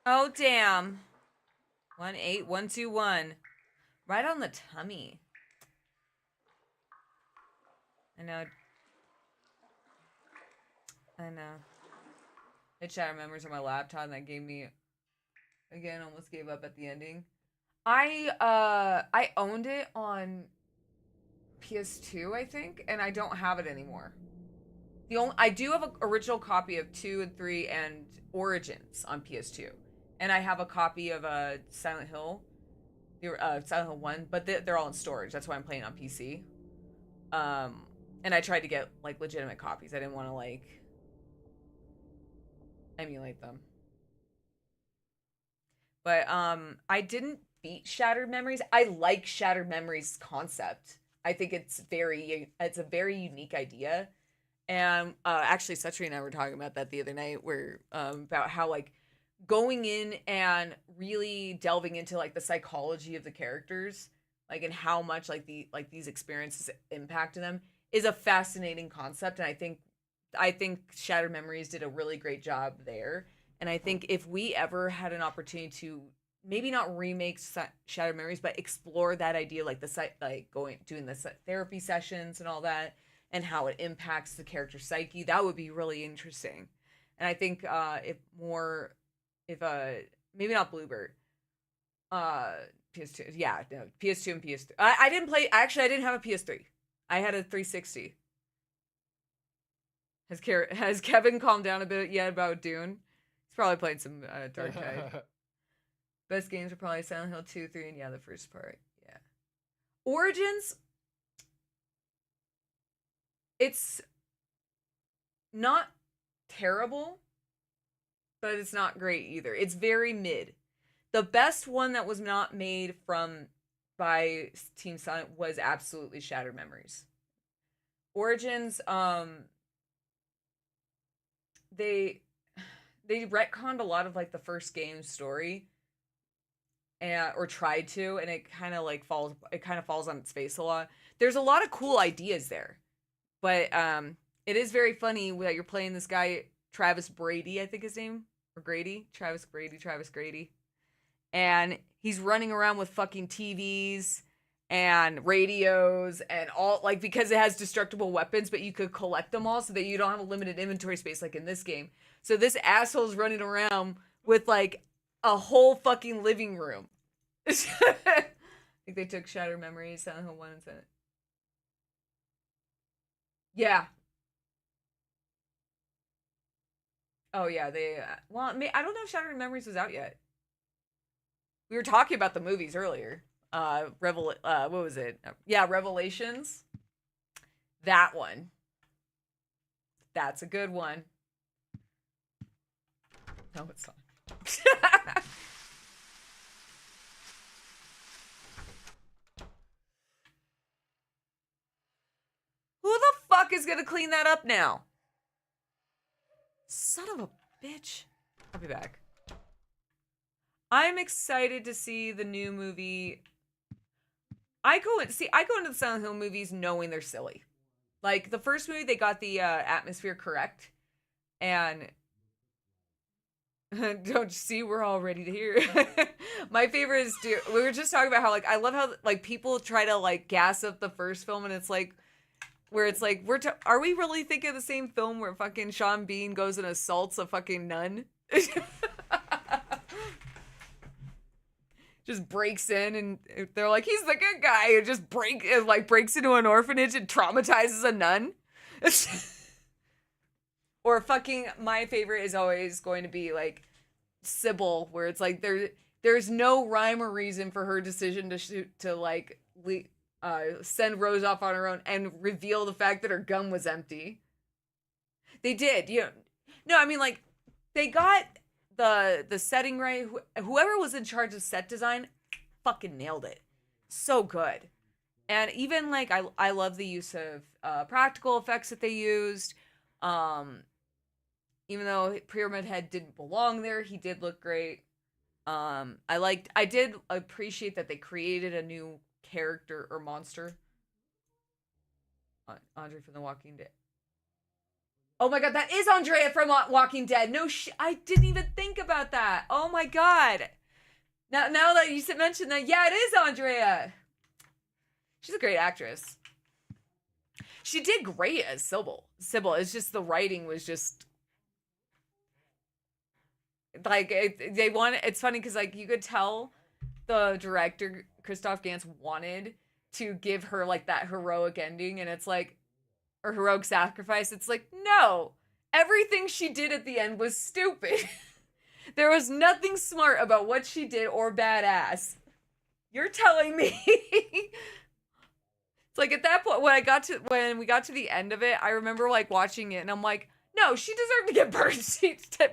Oh damn. 18121. Right on the tummy. I know. It shattered memories on my laptop, and that gave me, again, almost gave up at the ending. I owned it on PS2, I think, and I don't have it anymore. I do have an original copy of 2 and 3 and Origins on PS2, and I have a copy of Silent Hill, Silent Hill 1, but they're all in storage. That's why I'm playing on PC. And I tried to get like legitimate copies. I didn't want to like emulate them. But I didn't beat Shattered Memories. I like Shattered Memories concept. I think it's a very unique idea. And actually, Setri and I were talking about that the other night, where about how like going in and really delving into like the psychology of the characters, like and how much like these experiences impacted them is a fascinating concept. And I think Shattered Memories did a really great job there. And I think if we ever had an opportunity to maybe not remake Shattered Memories, but explore that idea, like doing the therapy sessions and all that, and how it impacts the character's psyche, that would be really interesting. And I think maybe not Bluebird, PS2. Yeah, no, PS2 and PS3. I didn't play. Actually, I didn't have a PS3. I had a 360. Has Kevin calmed down a bit yet about Dune? He's probably playing some Dark Tide. Best games are probably Silent Hill 2, 3, and yeah, the first part. Yeah. Origins. It's not terrible, but it's not great either. It's very mid. The best one that was not made by Team Silent was absolutely Shattered Memories. Origins, they retconned a lot of like the first game's story, or tried to, and it kind of falls on its face a lot. There's a lot of cool ideas there, but it is very funny that you're playing this guy Travis Brady, I think his name, or Grady, Travis Grady, and he's running around with fucking TVs and radios and all, like, because it has destructible weapons, but you could collect them all so that you don't have a limited inventory space like in this game. So this asshole's running around with like a whole fucking living room. I think they took Shattered Memories, Silent Hill 1 and Silent. Yeah. Oh yeah, well, I don't know if Shattered Memories was out yet. We were talking about the movies earlier. What was it? Yeah, Revelations. That one. That's a good one. No, it's not. Who the fuck is gonna clean that up now? Son of a bitch. I'll be back. I'm excited to see the new movie. I go into the Silent Hill movies knowing they're silly. Like the first movie, they got the atmosphere correct, and don't you see, we're all ready to hear. My favorite is, we were just talking about how, like, I love how, like, people try to, like, gas up the first film, and it's like, where it's like, are we really thinking of the same film where fucking Sean Bean goes and assaults a fucking nun? Just breaks in, and they're like, he's the good guy, and just breaks into an orphanage and traumatizes a nun. Or fucking, my favorite is always going to be like Sybil, where it's like there's no rhyme or reason for her decision to send Rose off on her own and reveal the fact that her gun was empty. They did, no, I mean, like, they got the setting right. Whoever was in charge of set design fucking nailed it. So good. And even like I love the use of practical effects that they used. Even though Pyramid Head didn't belong there, he did look great. I did appreciate that they created a new character or monster. Andre from The Walking Dead. Oh my god, that is Andrea from Walking Dead. No, I didn't even think about that. Oh my god. Now that you mentioned that, yeah, it is Andrea. She's a great actress. She did great as Sybil. It's just the writing was just like it's funny because like you could tell the director Christoph Gans wanted to give her like that heroic ending, and it's like, or heroic sacrifice. It's like, no, everything she did at the end was stupid. There was nothing smart about what she did or badass. You're telling me? It's like at that point when we got to the end of it, I remember like watching it and I'm like, no, she deserved to get burned.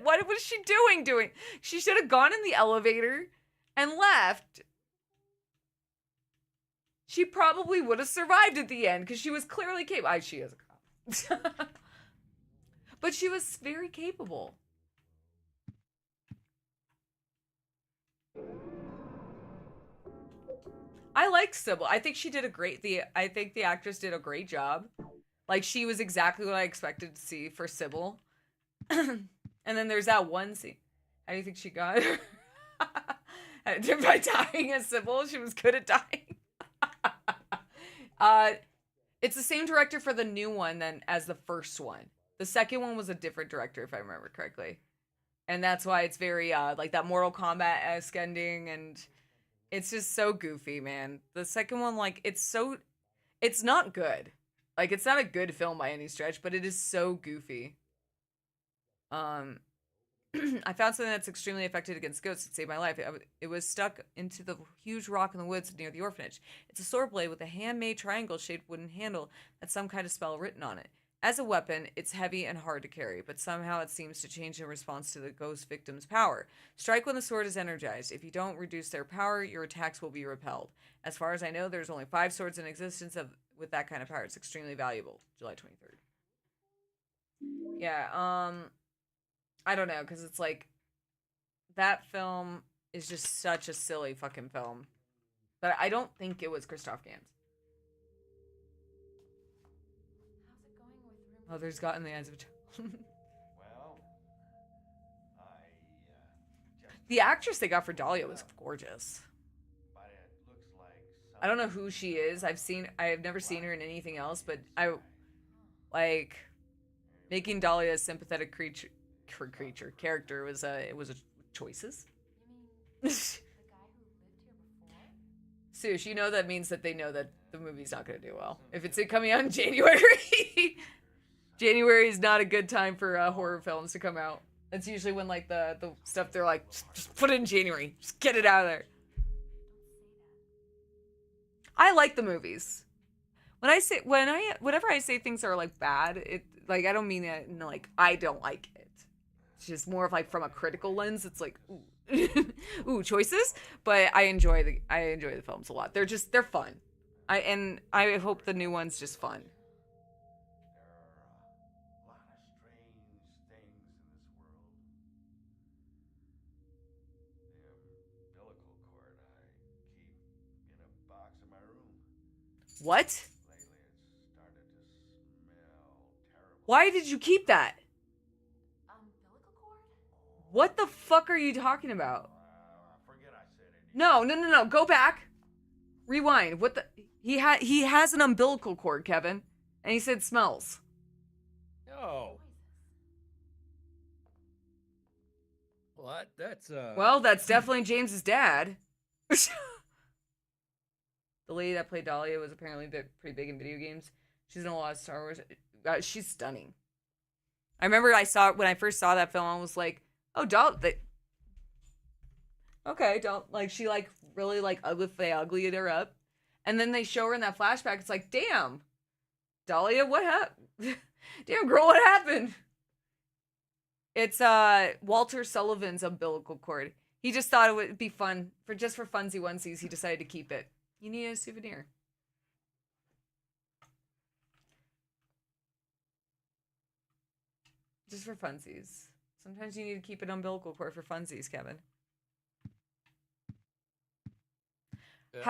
What was she doing? She should have gone in the elevator and left. She probably would have survived at the end because she was clearly capable. She is a cop. But she was very capable. I like Sybil. I think she did I think the actress did a great job. Like, she was exactly what I expected to see for Sybil. And then there's that one scene. How do you think she got her? By dying as Sybil. She was good at dying. It's the same director for the new one than as the first one. The second one was a different director, if I remember correctly. And that's why it's very, like that Mortal Kombat-esque ending, and It's just so goofy, man. The second one, like, it's not good. Like, it's not a good film by any stretch, but it is so goofy. Um, I found something that's extremely effective against ghosts that saved my life. It was stuck into the huge rock in the woods near the orphanage. It's a sword blade with a handmade triangle-shaped wooden handle that's some kind of spell written on it. As a weapon, it's heavy and hard to carry, but somehow it seems to change in response to the ghost victim's power. Strike when the sword is energized. If you don't reduce their power, your attacks will be repelled. As far as I know, there's only 5 swords in existence with that kind of power. It's extremely valuable. July 23rd. Yeah, I don't know, because it's like, that film is just such a silly fucking film. But I don't think it was Christoph Gans. Others got in the eyes of a child. Well, The actress they got for Dahlia was gorgeous. but it looks like I don't know who she is. I have never seen her in anything else, but I like making Dahlia a sympathetic character was a choices. Sush, you know that means that they know that the movie's not going to do well. If it's coming out in January, January is not a good time for horror films to come out. That's usually when like the stuff they're like, just put it in January, just get it out of there. I like the movies. Whenever I say things are like bad, it like I don't mean it in like I don't like it. It's just more of like from a critical lens. It's like ooh, ooh choices, but I enjoy the films a lot. They're fun. I hope the new one's just fun. there are a lot of strange things in this world. The umbilical cord I keep in a box in my room. What? Lately, it's started to smell terrible. Why did you keep that? Umbilical cord? What the fuck are you talking about? I forget I said it. No. Go back. Rewind. What the? He has an umbilical cord, Kevin, and he said smells. Oh. Well, that's Well, that's definitely James's dad. The lady that played Dahlia was apparently pretty big in video games. She's in a lot of Star Wars. She's stunning. I remember when I first saw that film, I was like, "Oh, okay, don't like she like really like they uglied her up." And then they show her in that flashback. It's like, damn, Dahlia, what happened? Damn, girl, what happened? It's Walter Sullivan's umbilical cord. He just thought it would be fun for funsy onesies. He decided to keep it. You need a souvenir. Just for funsies. Sometimes you need to keep an umbilical cord for funsies, Kevin. yeah,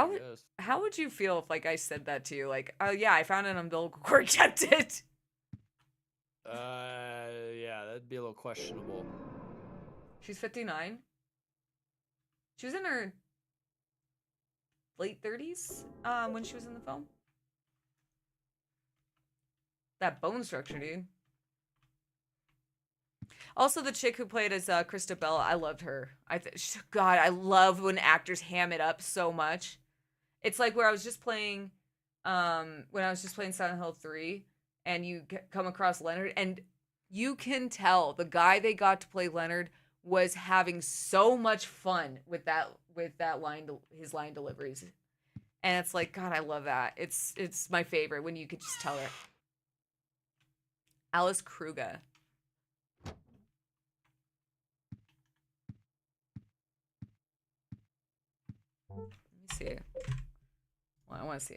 How would you feel if like I said that to you? Like, oh yeah, I found an umbilical cord, kept it. Yeah, that'd be a little questionable. She's 59. She was in her late 30s when she was in the film. That bone structure, dude. Also, the chick who played as Krista Bella, I loved her. God, I love when actors ham it up so much. It's like where I was just playing, when I was just playing Silent Hill 3, and you come across Leonard, and you can tell the guy they got to play Leonard was having so much fun with that line, his line deliveries, and it's like, God, I love that. It's my favorite when you could just tell it. Alice Kruger. Let me see. Well, I want to see.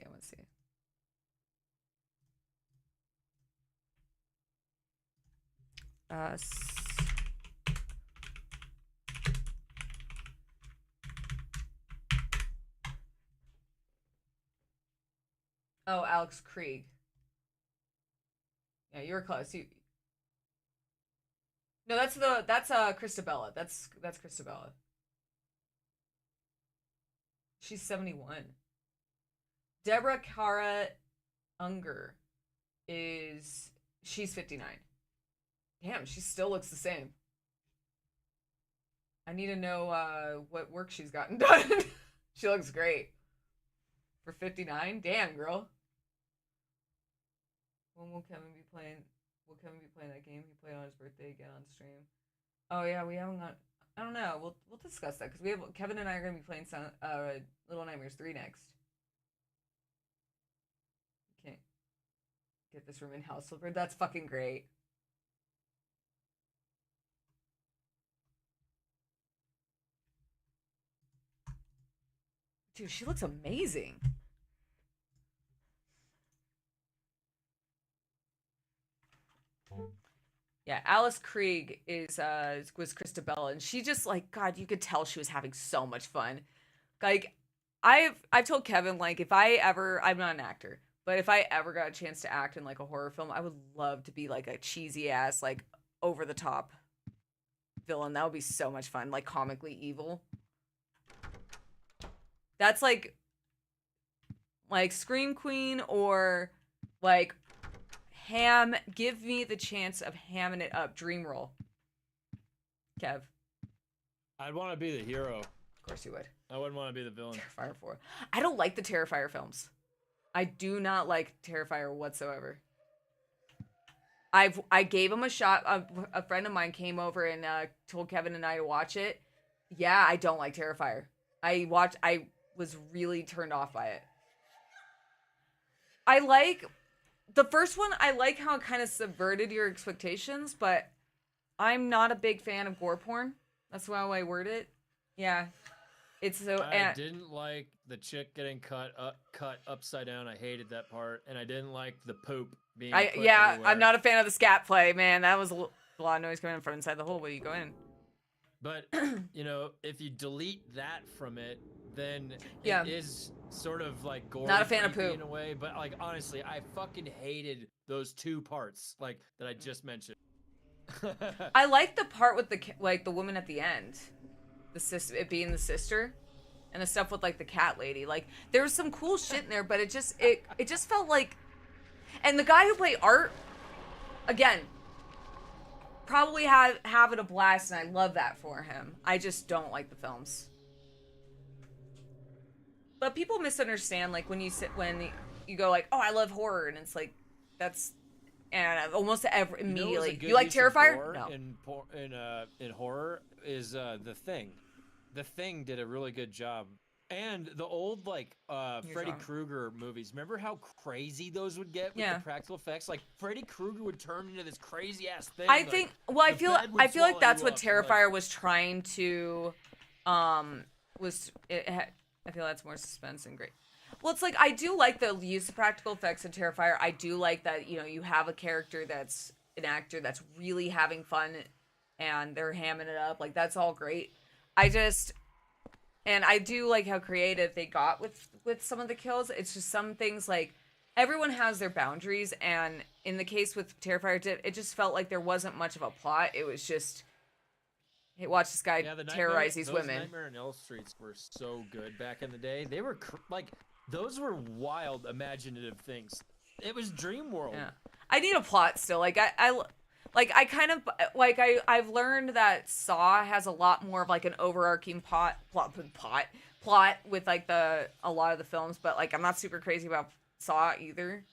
Oh, Alex Krieg. Yeah, you were close. No, that's Christabella. That's Christabella. She's 71. Deborah Kara Unger she's 59. Damn, she still looks the same. I need to know what work she's gotten done. She looks great. For 59? Damn, girl. When will Kevin be playing? Will Kevin be playing that game he played on his birthday again on stream? Oh yeah, we haven't got. I don't know. We'll discuss that because we have Kevin and I are gonna be playing some Little Nightmares 3 next. Can't get this room in house flipper. That's fucking great. Dude, she looks amazing. Yeah, Alice Krieg was Christabella, and she just like God, you could tell she was having so much fun. Like, I've told Kevin, like, if I ever, I'm not an actor, but if I ever got a chance to act in like a horror film, I would love to be like a cheesy ass, like over the top villain. That would be so much fun, like comically evil. That's like Scream Queen or like give me the chance of hamming it up. Dream roll. Kev. I'd want to be the hero. Of course you would. I wouldn't want to be the villain. Terrifier 4. I don't like the Terrifier films. I do not like Terrifier whatsoever. I gave him a shot. A friend of mine came over and told Kevin and I to watch it. Yeah, I don't like Terrifier. I was really turned off by it. I like the first one. I like how it kind of subverted your expectations, but I'm not a big fan of gore porn. That's how I word it. Yeah. It's so. I didn't like the chick getting cut upside down. I hated that part, and I didn't like the poop being. Yeah, everywhere. I'm not a fan of the scat play, man. That was a lot of noise coming from inside the hole where you go in. But you know, if you delete that from it, then Yeah. it is sort of like gory. Not a fan of poop in a way. But like honestly, I fucking hated those two parts, like that I just mentioned. I like the part with the woman at the end. The sister, it being the sister, and the stuff with like the cat lady. Like there was some cool shit in there, but it just felt like, and the guy who played Art, again, probably having a blast, and I love that for him. I just don't like the films. But people misunderstand, like when you go like, oh, I love horror, and it's like that's. And almost immediately, you like Terrifier? No. In horror is The Thing. The Thing did a really good job, and the old like Freddy Krueger movies. Remember how crazy those would get with the practical effects? Like Freddy Krueger would turn into this crazy ass thing. I think. Well, I feel like that's what Terrifier was trying to. I feel that's more suspense and great. Well, it's like, I do like the use of practical effects in Terrifier. I do like that, you know, you have a character that's an actor that's really having fun and they're hamming it up. Like, that's all great. And I do like how creative they got with some of the kills. It's just some things, like, everyone has their boundaries. And in the case with Terrifier, it just felt like there wasn't much of a plot. It was just, hey, watch this guy terrorize these women. Nightmare on Elm Streets were so good back in the day. They were, those were wild, imaginative things. It was dream world. Yeah, I need a plot still. Like I've learned that Saw has a lot more of like an overarching plot with like a lot of the films. But like I'm not super crazy about Saw either.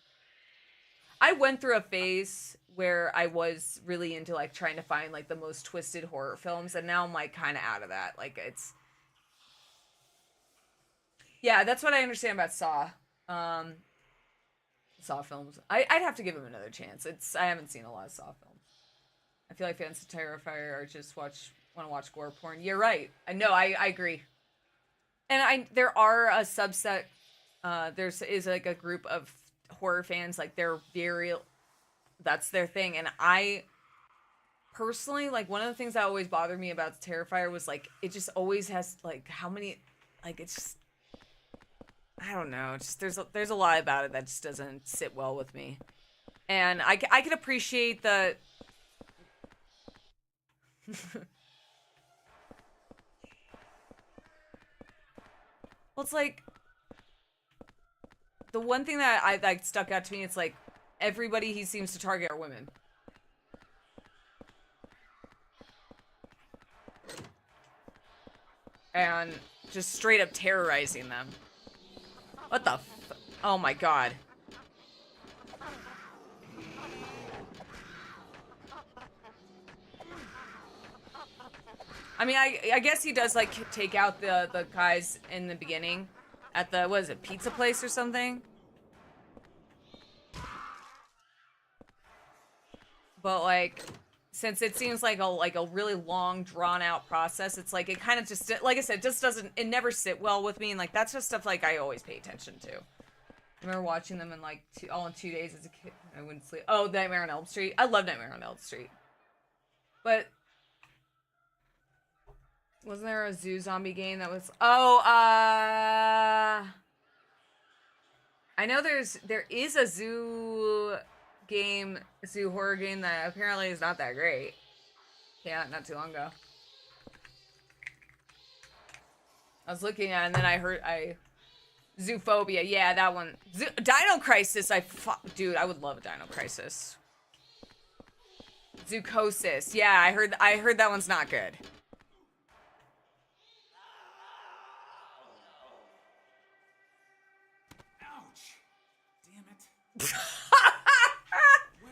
I went through a phase where I was really into like trying to find like the most twisted horror films, and now I'm like kind of out of that. Like it's. Yeah, that's what I understand about Saw. Saw films. I'd have to give him another chance. I haven't seen a lot of Saw films. I feel like fans of Terrifier are just want to watch gore porn. You're right. I agree. And there are a subset. Is like a group of horror fans. Like they're very. That's their thing, and I. Personally, like one of the things that always bothered me about Terrifier was like it just always has like how many, like it's just. I don't know. Just there's a lot about it that just doesn't sit well with me, and I can appreciate the. Well, it's like the one thing that I like stuck out to me. It's like everybody he seems to target are women. and just straight up terrorizing them. What the oh my god. I mean, I guess he does, like, take out the guys in the beginning at the, what is it, pizza place or something? But, like, since it seems like a really long, drawn-out process, it's like, it kind of just, like I said, it just doesn't, it never sit well with me, and, like, that's just stuff, like, I always pay attention to. I remember watching them in, like, all in 2 days as a kid. I wouldn't sleep. Oh, Nightmare on Elm Street. I love Nightmare on Elm Street. But... wasn't there a zoo zombie game that was... oh, I know there is a zoo game, zoo horror game that apparently is not that great. Yeah, not too long ago. I was looking at it and then I Zoophobia, yeah, that one. Dino Crisis, dude, I would love a Dino Crisis. Zoocosis, yeah, I heard that one's not good. Where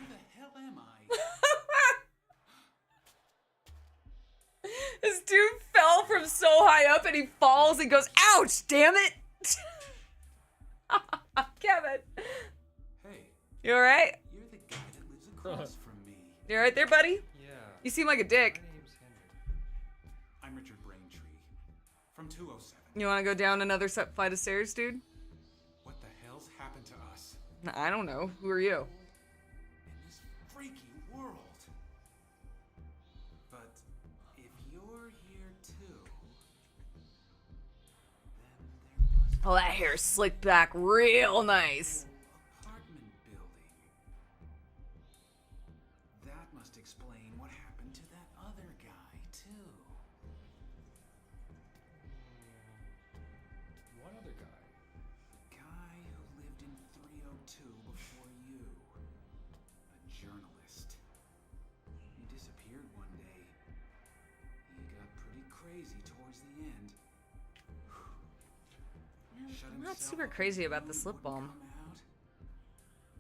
the hell am I? This dude fell from so high up and he falls and goes, ouch, damn it. Kevin. Hey. You alright? You're the guy that lives across from me. You alright there, buddy? Yeah. You seem like a dick. My name's Henry. I'm Richard Braintree from 207. You wanna go down another flight of stairs, dude? What the hell's happened to us I don't know. Who are you? in this freaky world? But if you're here too, then there must Oh, that hair's slicked back real nice. be an apartment building. That must explain what happened to that other guy too. What other guy? Guy who lived in 302 before you. A journalist. He disappeared one day. He got pretty crazy towards the end. Shut I'm not himself super up in crazy the about the room, slip wouldn't balm. come out.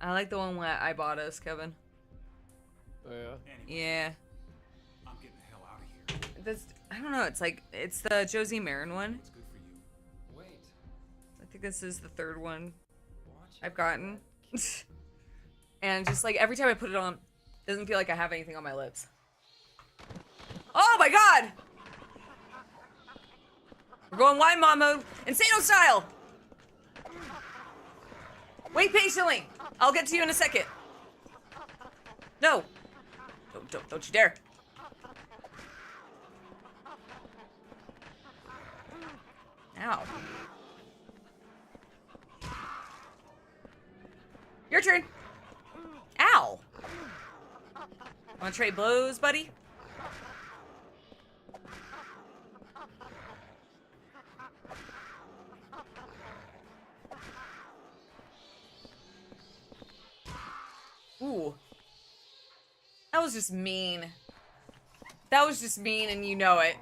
I like the one that I bought us, Kevin. Oh, yeah. Anyway, Yeah. I'm getting the hell out of here. This, I don't know, it's the Josie Marin one. What's good for you? Wait. I think this is the third one Watch I've your gotten. step. And just like every time I put it on, it doesn't feel like I have anything on my lips. Oh my god! We're going wine mom mode. Insano style! Wait patiently! I'll get to you in a second. No! Don't you dare. Ow. Your turn. Ow. Wanna trade blows, buddy? Ooh. That was just mean. That was just mean and you know it.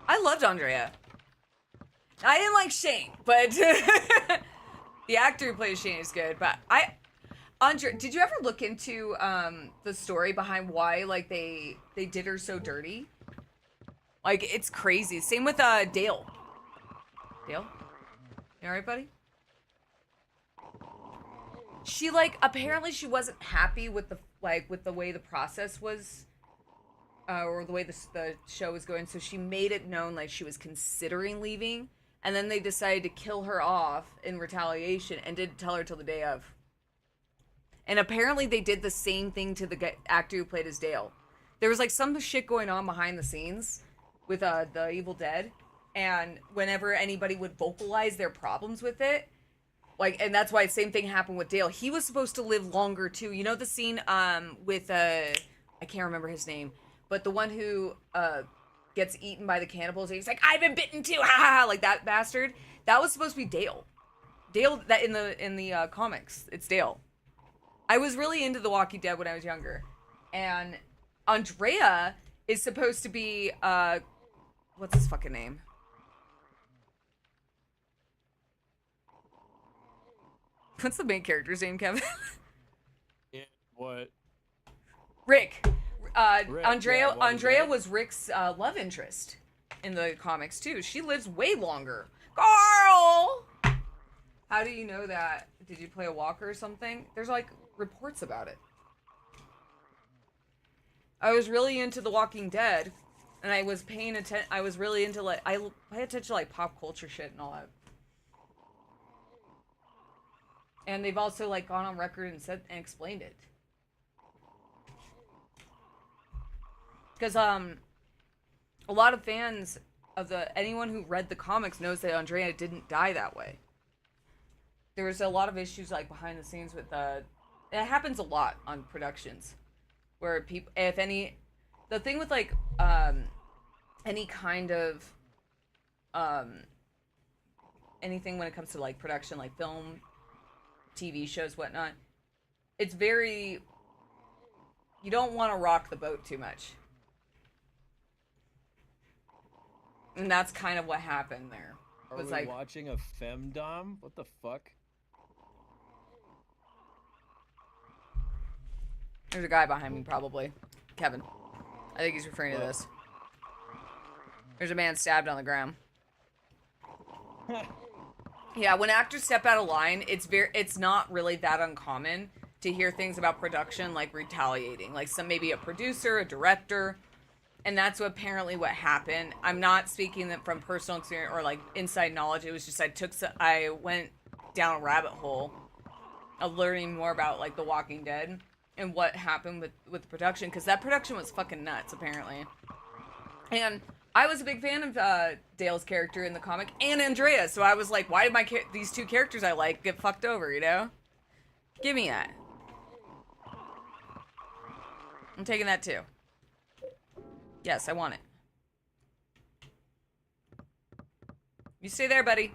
I loved Andrea. I didn't like Shane, but the actor who plays Shane is good. But Andrea, did you ever look into the story behind why like they did her so dirty? Like it's crazy. Same with Dale. Dale, you alright, buddy? She like apparently she wasn't happy with the way the process was. Or the way the show was going, so she made it known like she was considering leaving, and then they decided to kill her off in retaliation and didn't tell her till the day of. And apparently they did the same thing to the actor who played as Dale. There was like some shit going on behind the scenes with the Evil Dead, and whenever anybody would vocalize their problems with it, like, and that's why the same thing happened with Dale. He was supposed to live longer too. You know the scene with I can't remember his name. But the one who gets eaten by the cannibals, he's like, "I've been bitten too," ha ha ha, like that bastard. That was supposed to be Dale. Dale, that in the comics, it's Dale. I was really into The Walking Dead when I was younger. And Andrea is supposed to be, what's his fucking name? What's the main character's name, Kevin? Yeah, what? Rick. Rick, Andrea yeah, Andrea was Rick's love interest in the comics too. She lives way longer. Carl! How do you know that? Did you play a walker or something? There's like reports about it. I was really into The Walking Dead, and I was paying attention. I was really into like I pay attention to like pop culture shit and all that. And they've also like gone on record and said and explained it. Because a lot of fans of anyone who read the comics knows that Andrea didn't die that way. There was a lot of issues like behind the scenes with it happens a lot on productions where people, the thing with like any kind of anything when it comes to like production, like film, TV shows, whatnot, it's very, you don't want to rock the boat too much. And that's kind of what happened there. Are was we like watching a femdom? What the fuck? There's a guy behind me, probably. Kevin. I think he's referring to this. There's a man stabbed on the ground. Yeah, when actors step out of line, it's not really that uncommon to hear things about production like retaliating. Like maybe a producer, a director, and that's apparently what happened. I'm not speaking from personal experience or like inside knowledge. It was just I went down a rabbit hole of learning more about like The Walking Dead and what happened with the production, because that production was fucking nuts apparently. And I was a big fan of Dale's character in the comic and Andrea, so I was like, why did these two characters I like get fucked over, you know? Give me that. I'm taking that too. Yes, I want it. You stay there, buddy.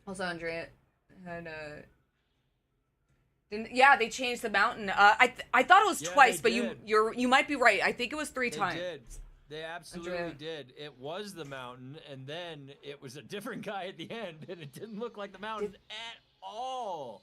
Also, Andrea had yeah, they changed the mountain. I thought it was twice, but you might be right. I think it was 3 times. They did. They absolutely did. It was the mountain, and then it was a different guy at the end, and it didn't look like the mountain at all.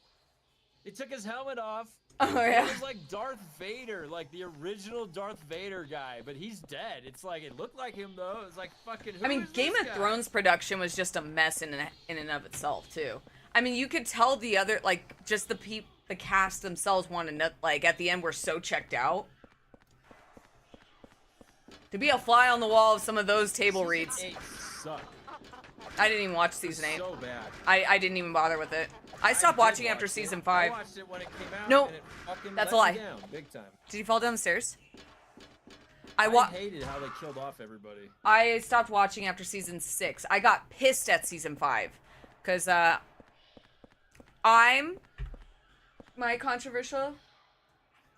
He took his helmet off. Oh, yeah. It was like Darth Vader, like the original Darth Vader guy, but he's dead. It's like, it looked like him, though. It's like, fucking, who I mean, is Game this of guy? Thrones production was just a mess in and of itself, too. I mean, you could tell the other, like, just the cast themselves wanted to, like, at the end were so checked out. To be a fly on the wall of some of those table reads. Season 8 sucked. I didn't even watch season 8. So bad. I didn't even bother with it. I stopped watching after season 5. I watched it when it came out. No, and it fucking that's let a lie. me down, big time. Did you fall down the stairs? I hated how they killed off everybody. I stopped watching after season 6. I got pissed at season 5. Because, my controversial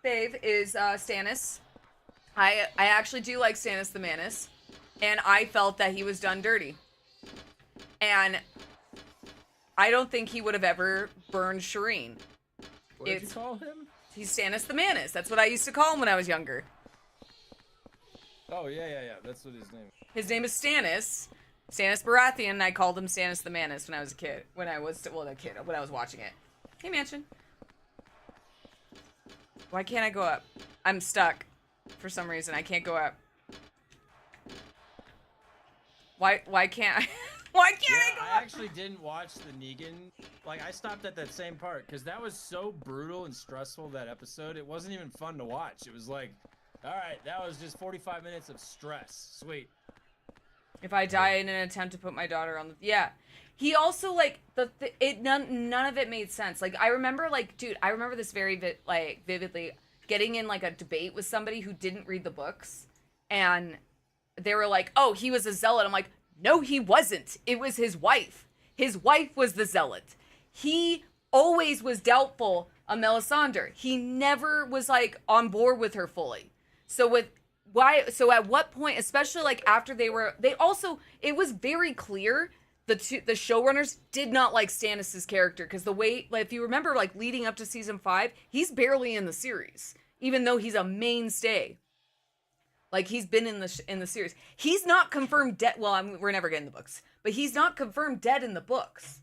fave is, Stannis. I actually do like Stannis the Manus. And I felt that he was done dirty. And I don't think he would have ever burned Shireen. What did you call him? He's Stannis the Manus. That's what I used to call him when I was younger. Oh, yeah. That's what his name is. His name is Stannis. Stannis Baratheon, and I called him Stannis the Manus when I was a kid. When I was watching it. Hey, Mansion. Why can't I go up? I'm stuck. For some reason, I can't go up. Why can't I? Why can't I go up? I actually didn't watch the Negan. Like, I stopped at that same part, because that was so brutal and stressful, that episode. It wasn't even fun to watch. It was like, alright, that was just 45 minutes of stress. Sweet. If I die in an attempt to put my daughter on the... Yeah. He also, like, none of it made sense. Like, I remember, like, dude, I remember this very, vividly, getting in, like, a debate with somebody who didn't read the books, and they were like, oh, he was a zealot. I'm like, no, he wasn't. It was his wife. His wife was the zealot. He always was doubtful of Melisandre. He never was, like, on board with her fully. So at what point, especially like after it was very clear the showrunners did not like Stannis' character because the way, like, if you remember, like leading up to season 5, he's barely in the series, even though he's a mainstay. Like, he's been in the series. He's not confirmed dead. Well, we're never getting the books, but he's not confirmed dead in the books.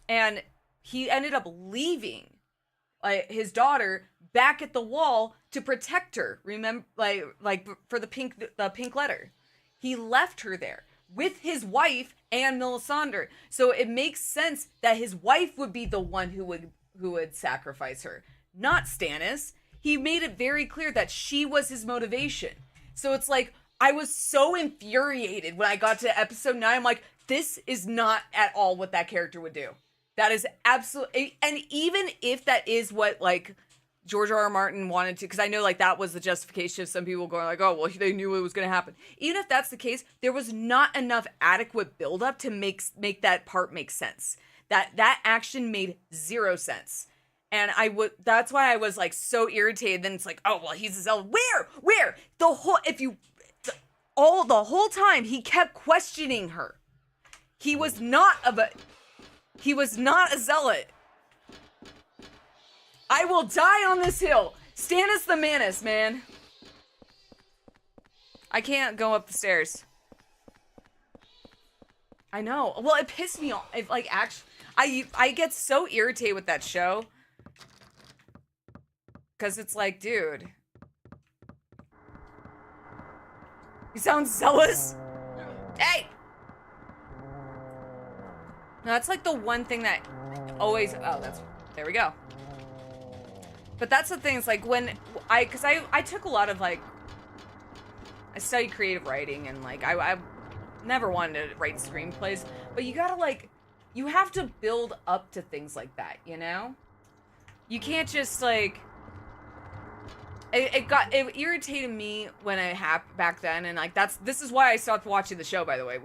And he ended up leaving his daughter back at the wall to protect her. Remember, like for the pink letter, he left her there with his wife and Melisandre. So it makes sense that his wife would be the one who would sacrifice her, not Stannis. He made it very clear that she was his motivation. So it's like, I was so infuriated when I got to episode 9. I'm like, this is not at all what that character would do. That is absolutely, and even if that is what, like, George R.R. Martin wanted to, because I know, like, that was the justification of some people going like, oh, well, they knew it was going to happen. Even if that's the case, there was not enough adequate buildup to make that part make sense. That action made zero sense. And that's why I was, like, so irritated. Then it's like, oh, well, he's a zealot. Where? The whole time he kept questioning her. He was not a zealot. I will die on this hill. Stannis the Manus, man. I can't go up the stairs. I know. Well, it pissed me off. It, like, actually, I get so irritated with that show. Because it's like, dude. You sound zealous. Hey! No, that's like the one thing that always, there we go. But that's the thing, it's like when because I took a lot of, like, I studied creative writing, and, like, I never wanted to write screenplays, but you gotta, like, you have to build up to things like that, you know? You can't just, like, it irritated me when it happened back then, and, like, this is why I stopped watching the show, by the way.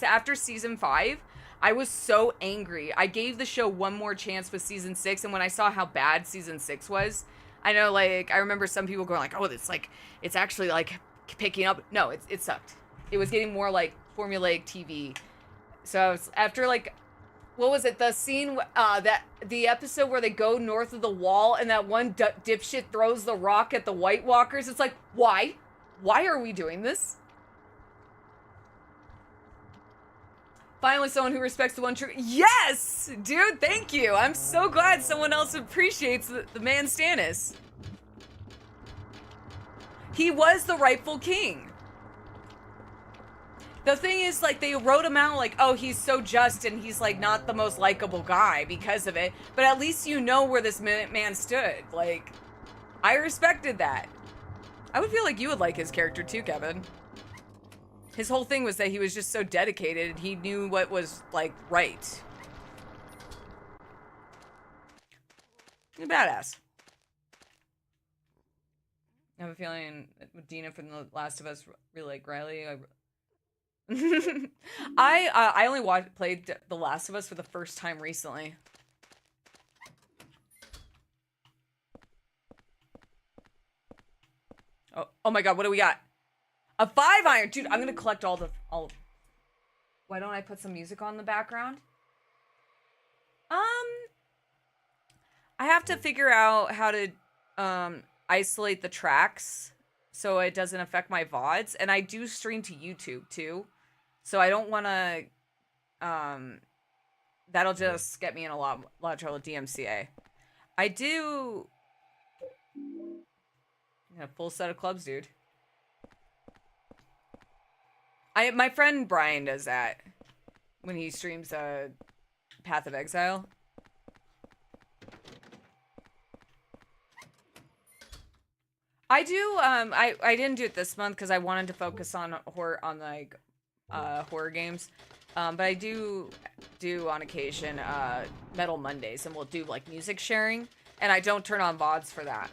After season 5, I was so angry. I gave the show one more chance with season 6, and when I saw how bad season 6 was, I know, like, I remember some people going like, oh, it's actually, like, picking up. No, it sucked. It was getting more like formulaic TV. So I was, after, like, what was it? The scene, the episode where they go north of the wall and that one dipshit throws the rock at the White Walkers. It's like, why? Why are we doing this? Finally, someone who respects the one true. Yes! Dude, thank you. I'm so glad someone else appreciates the man Stannis. He was the rightful king. The thing is, like, they wrote him out like, oh, he's so just and he's, like, not the most likable guy because of it. But at least you know where this man stood. Like, I respected that. I would feel like you would like his character too, Kevin. His whole thing was that he was just so dedicated and he knew what was, like, right. He's a badass. I have a feeling Dina from The Last of Us really like Riley. I only played The Last of Us for the first time recently. Oh my god, what do we got? A 5-iron! Dude, I'm gonna collect all. Why don't I put some music on in the background? I have to figure out how to isolate the tracks so it doesn't affect my VODs. And I do stream to YouTube too. So I don't want to, that'll just get me in a lot of trouble with DMCA. I do, a full set of clubs, dude. My friend Brian does that when he streams Path of Exile. I do, I didn't do it this month because I wanted to focus on horror, horror games. But I do on occasion Metal Mondays, and we'll do, like, music sharing, and I don't turn on VODs for that.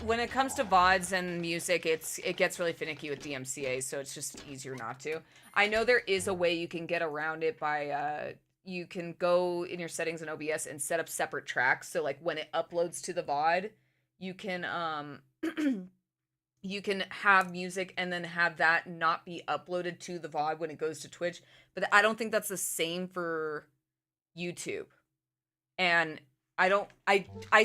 When it comes to VODs and music, it gets really finicky with DMCA, so it's just easier not to. I know there is a way you can get around it by you can go in your settings in OBS and set up separate tracks, so, like, when it uploads to the VOD, you can you can have music and then have that not be uploaded to the VOD when it goes to Twitch. But I don't think that's the same for YouTube. And I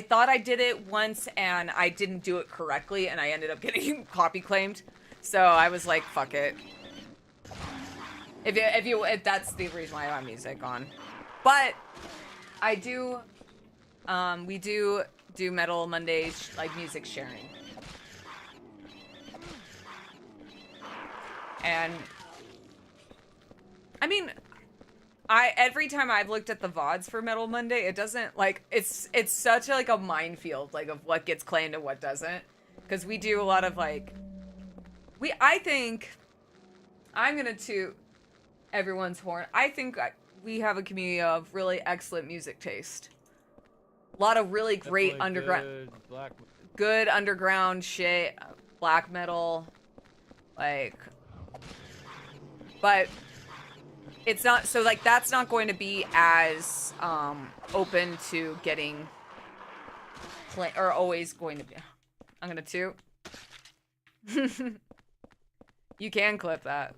thought I did it once and I didn't do it correctly and I ended up getting copy claimed. So I was like, fuck it. If that's the reason why I have music on. But I do we do Metal Mondays, like music sharing. And I mean, every time I've looked at the VODs for Metal Monday, it doesn't, like, it's such a, like, a minefield, like, of what gets claimed and what doesn't. Because we do a lot of, like, I think, I'm gonna toot everyone's horn. I think we have a community of really excellent music taste. A lot of really great underground, good underground shit, black metal, like, but it's not, so, like, that's not going to be as open to getting or always going to be. I'm gonna toot. You can clip that.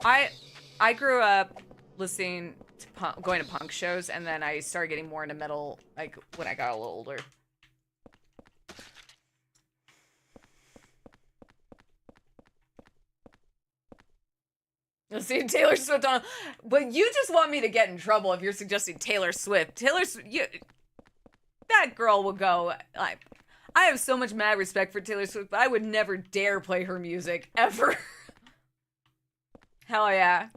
I grew up listening to going to punk shows, and then I started getting more into metal, like, when I got a little older. You'll see Taylor Swift on, but you just want me to get in trouble if you're suggesting Taylor Swift. That girl will go, like, I have so much mad respect for Taylor Swift, but I would never dare play her music, ever. Hell yeah.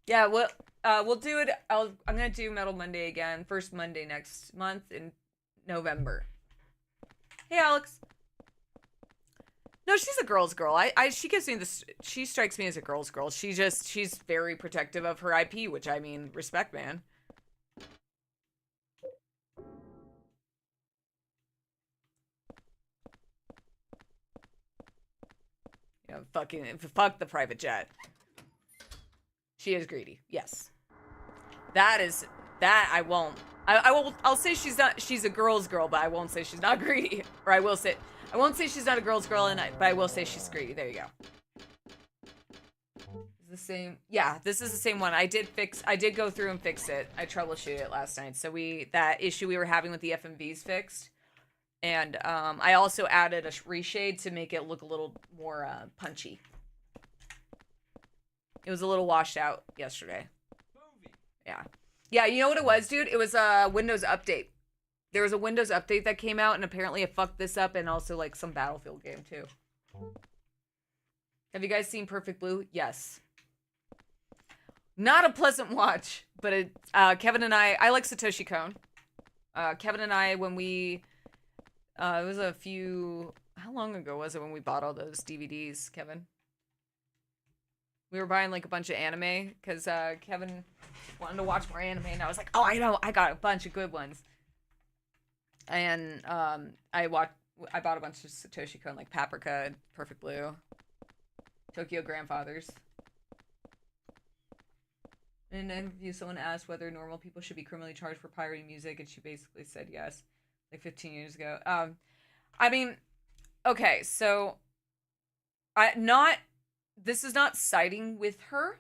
Yeah, we'll do it, I'm gonna do Metal Monday again, first Monday next month in November. Hey, Alex. No, she's a girl's girl. She gives me this, she strikes me as a girl's girl. She's very protective of her IP, which, I mean, respect, man. You know, fuck the private jet. She is greedy. Yes. That I won't. I'll say she's a girl's girl, but I won't say she's not greedy. Or I won't say she's not a girl's girl, but I will say she's greedy. There you go. Is the same. Yeah, this is the same one. I did go through and fix it. I troubleshooted it last night. So that issue we were having with the FMVs fixed. And I also added a reshade to make it look a little more punchy. It was a little washed out yesterday. Yeah. Yeah, you know what it was, dude? It was a Windows update. There was a Windows update that came out, and apparently it fucked this up, and also, like, some Battlefield game, too. Have you guys seen Perfect Blue? Yes. Not a pleasant watch, but Kevin and I like Satoshi Kon. Kevin and I, when we, it was how long ago was it when we bought all those DVDs, Kevin? We were buying, like, a bunch of anime, because Kevin wanted to watch more anime, and I was like, oh, I know, I got a bunch of good ones. And I bought a bunch of Satoshi Kon, like Paprika, Perfect Blue, Tokyo Grandfathers. In an interview, someone asked whether normal people should be criminally charged for pirating music, and she basically said yes, like 15 years ago. I mean, okay, so this is not siding with her,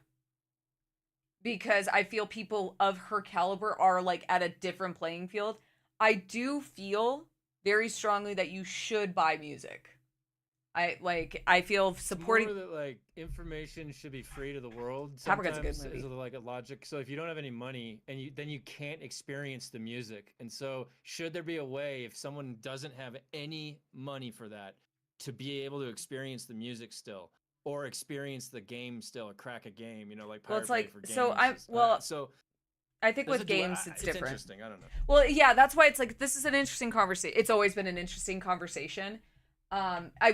because I feel people of her caliber are, like, at a different playing field. I do feel very strongly that you should buy music. I feel supporting. More that, like, information should be free to the world. Paprika's a good movie. Is like a logic. So if you don't have any money, and then you can't experience the music. And so should there be a way, if someone doesn't have any money for that, to be able to experience the music still, or experience the game still, or crack a game? You know, like Pirate Bay for games. So I think with games, it's different. Interesting. I don't know. Well, yeah, that's why it's like, this is an interesting conversation. It's always been an interesting conversation.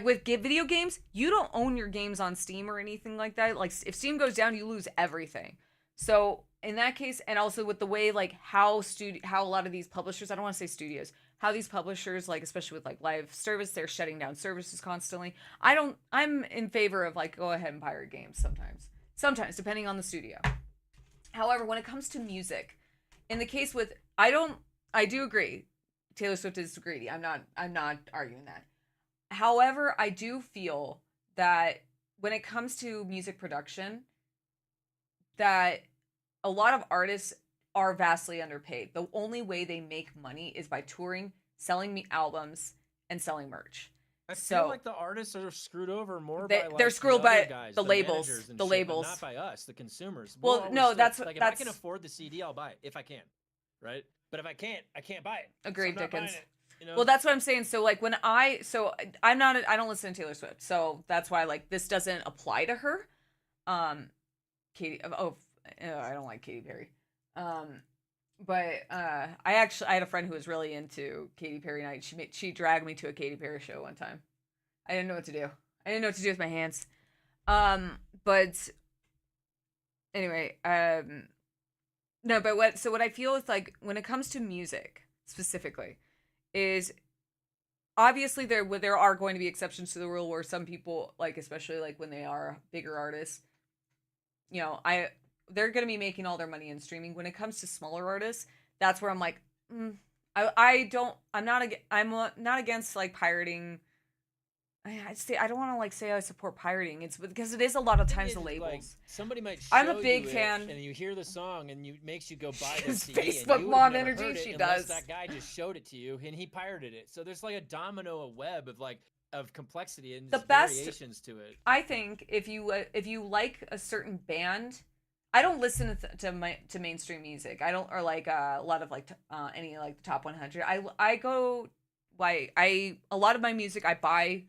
With video games, you don't own your games on Steam or anything like that. Like, if Steam goes down, you lose everything. So in that case, and also with the way, like, how a lot of these publishers, I don't want to say studios, how these publishers, like, especially with, like, live service, they're shutting down services constantly. I'm in favor of, like, go ahead and pirate games sometimes depending on the studio. However, when it comes to music, in the case with, I do agree, Taylor Swift is greedy. I'm not arguing that. However, I do feel that when it comes to music production, that a lot of artists are vastly underpaid. The only way they make money is by touring, selling me albums, and selling merch. I feel like the artists are screwed over more by like they're screwed by guys, the labels, managers and the shit, labels, but not by us, the consumers. Well, no, that's like if that's I can afford the CD, I'll buy it if I can, right? But if I can't buy it. Agreed, so I'm not Dickens. buying it, you know? Well, that's what I'm saying. So like when I don't listen to Taylor Swift, so that's why like this doesn't apply to her. Katy, I don't like Katy Perry. But I had a friend who was really into Katy Perry night. She dragged me to a Katy Perry show one time. I didn't know what to do. I didn't know what to do with my hands. But anyway, no, but what I feel is like when it comes to music specifically is obviously there are going to be exceptions to the rule where some people, like especially like when they are bigger artists, you know, they're going to be making all their money in streaming. When it comes to smaller artists, that's where I'm like, I'm not against like pirating. I don't want to like say I support pirating. It's because it is a lot of times the labels. Like, somebody might show I'm a big you fan, and you hear the song, and you makes you go buy the It's CD. Facebook and you mom never energy, heard it she unless does. That guy just showed it to you, and he pirated it. So there's like a domino, a web of like of complexity and variations to it. I think if you like a certain band, I don't listen to mainstream music. I don't, or like a lot of like any like the top 100. I go a lot of my music I buy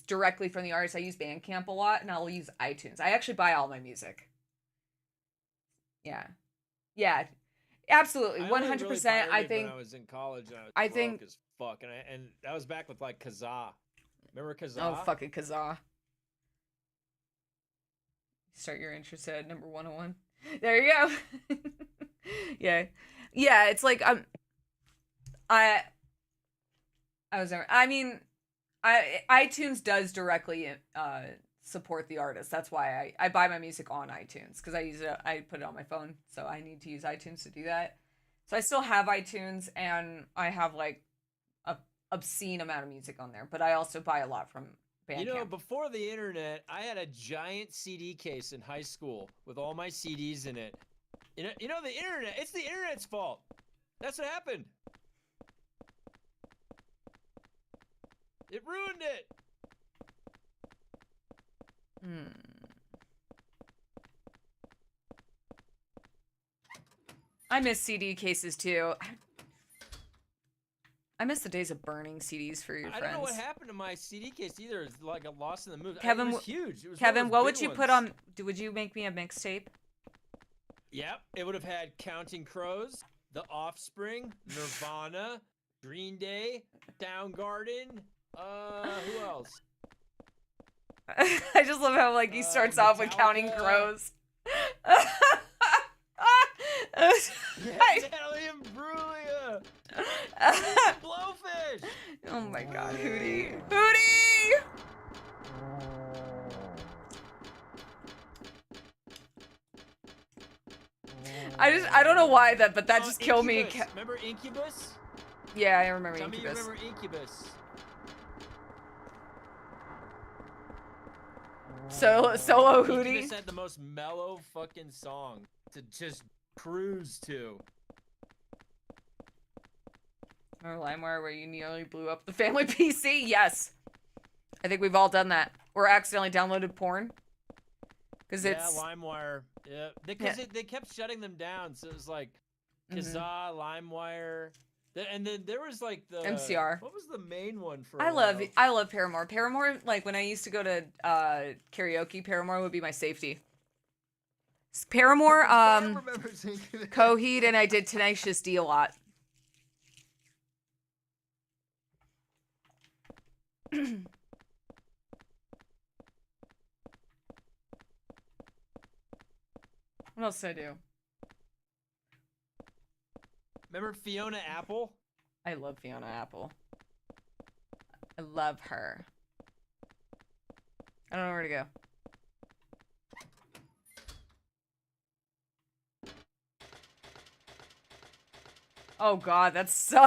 directly from the artist. I use Bandcamp a lot, and I'll use iTunes. I actually buy all my music. Yeah, absolutely, 100%. I think when I was in college, I broke think as fuck, and that was back with like Kazaa. Remember Kazaa? Oh, fucking Kazaa. Start your interest at number 101. There you go. yeah. It's like iTunes does directly support the artist. That's why I buy my music on iTunes, because I put it on my phone, so I need to use iTunes to do that. So I still have iTunes, and I have like a obscene amount of music on there, but I also buy a lot from Bandcamp. You know, before the internet, I had a giant CD case in high school with all my CDs in it. You know the internet. It's the internet's fault. That's what happened. It ruined it. I miss CD cases too. I miss the days of burning CDs for your friends. I don't know what happened to my CD case either. It's like a lost in the move. Kevin, it was huge. It was Kevin, what would big you ones. put on? Would you make me a mixtape? Yep, it would have had Counting Crows, The Offspring, Nirvana, Green Day, Soundgarden. Who else? I just love how like he starts off with Counting Crows. Italian Brulia. Blowfish. Oh my God, Hootie. I don't know why but that just killed me. Remember Incubus? Yeah, I remember Tell Incubus. me you remember Incubus. Solo Hootie. Incubus had the most mellow fucking song to just cruise to. Remember LimeWire where you nearly blew up the family PC? Yes. I think we've all done that. Or accidentally downloaded porn. Because it's... LimeWire. Yeah. Because they kept shutting them down. So it was like Kazaa, LimeWire. And then there was like the... MCR. What was the main one for I love Paramore. Paramore, like when I used to go to karaoke, Paramore would be my safety. Paramore, Coheed, and I did Tenacious D a lot. What else did I do? Remember Fiona Apple? I love Fiona Apple. I love her. I don't know where to go. Oh god, that's so.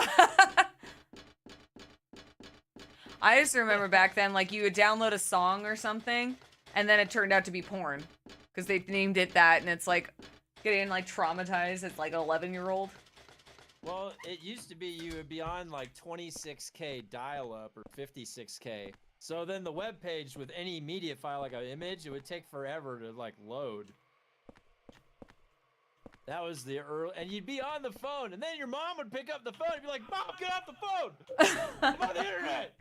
I just remember back then, like, you would download a song or something, and then it turned out to be porn. Because they named it that, and it's like getting, like, traumatized as, like, an 11-year-old. Well, it used to be you would be on, like, 26K dial-up or 56K. So then the web page with any media file, like an image, it would take forever to, like, load. That was the early, and you'd be on the phone, and then your mom would pick up the phone and be like, "Mom, get off the phone! I'm on the internet!"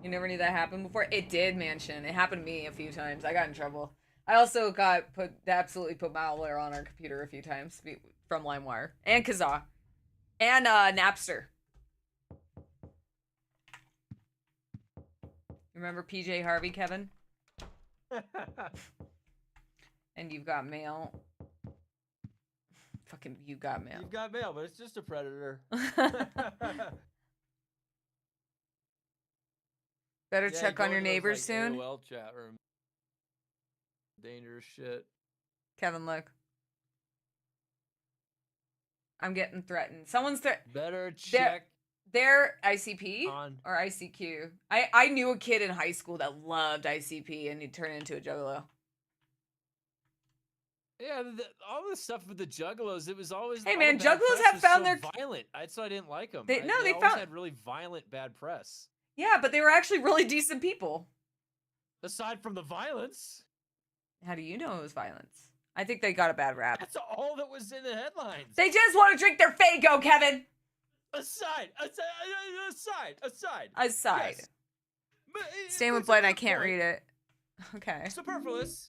You never knew that happened before? It did, Mansion. It happened to me a few times. I got in trouble. I also got absolutely put malware on our computer a few times from LimeWire and Kazaa and Napster. Remember PJ Harvey, Kevin? And You've Got Mail. Fucking You Got Mail. You've got mail, but it's just a predator. Better check on your neighbors soon. AOL chat room. Dangerous shit. Kevin, look. I'm getting threatened. Someone's Better check. They're ICP on. or ICQ. I knew a kid in high school that loved ICP and he turned into a juggalo. Yeah, all this stuff with the juggalos, it was always. Hey all man, the bad juggalos press have was found so their violent. That's why I didn't like them. They always found had really violent bad press. Yeah, but they were actually really decent people. Aside from the violence. How do you know it was violence? I think they got a bad rap. That's all that was in the headlines. They just want to drink their Faygo, Kevin. Aside. Yes. Stained with blood. I can't read it. Okay. Superfluous.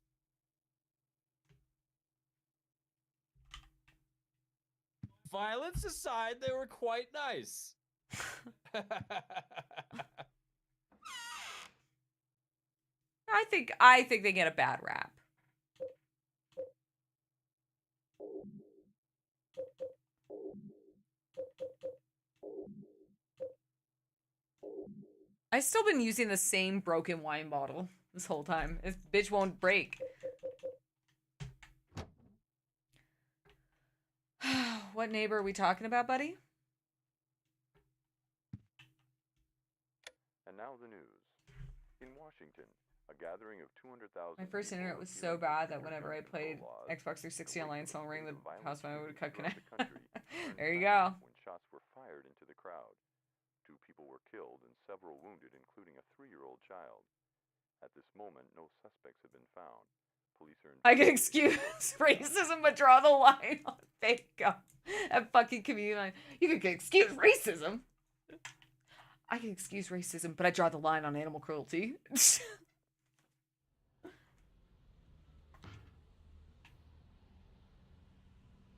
Violence aside, they were quite nice. I think they get a bad rap. I've still been using the same broken wine bottle this whole time. This bitch won't break. What neighbor are we talking about, buddy? And now the news. In Washington, a gathering of 200,000. My first internet was so bad that whenever I played Xbox 360 online, someone rang the house phone, I would cut connect. There you go. When shots were fired into the crowd, 2 people were killed and several wounded, including a 3-year-old child. At this moment, no suspects have been found. Police are. I can excuse racism, but draw the line on fake. That fucking community line. You can excuse racism. I can excuse racism, but I draw the line on animal cruelty.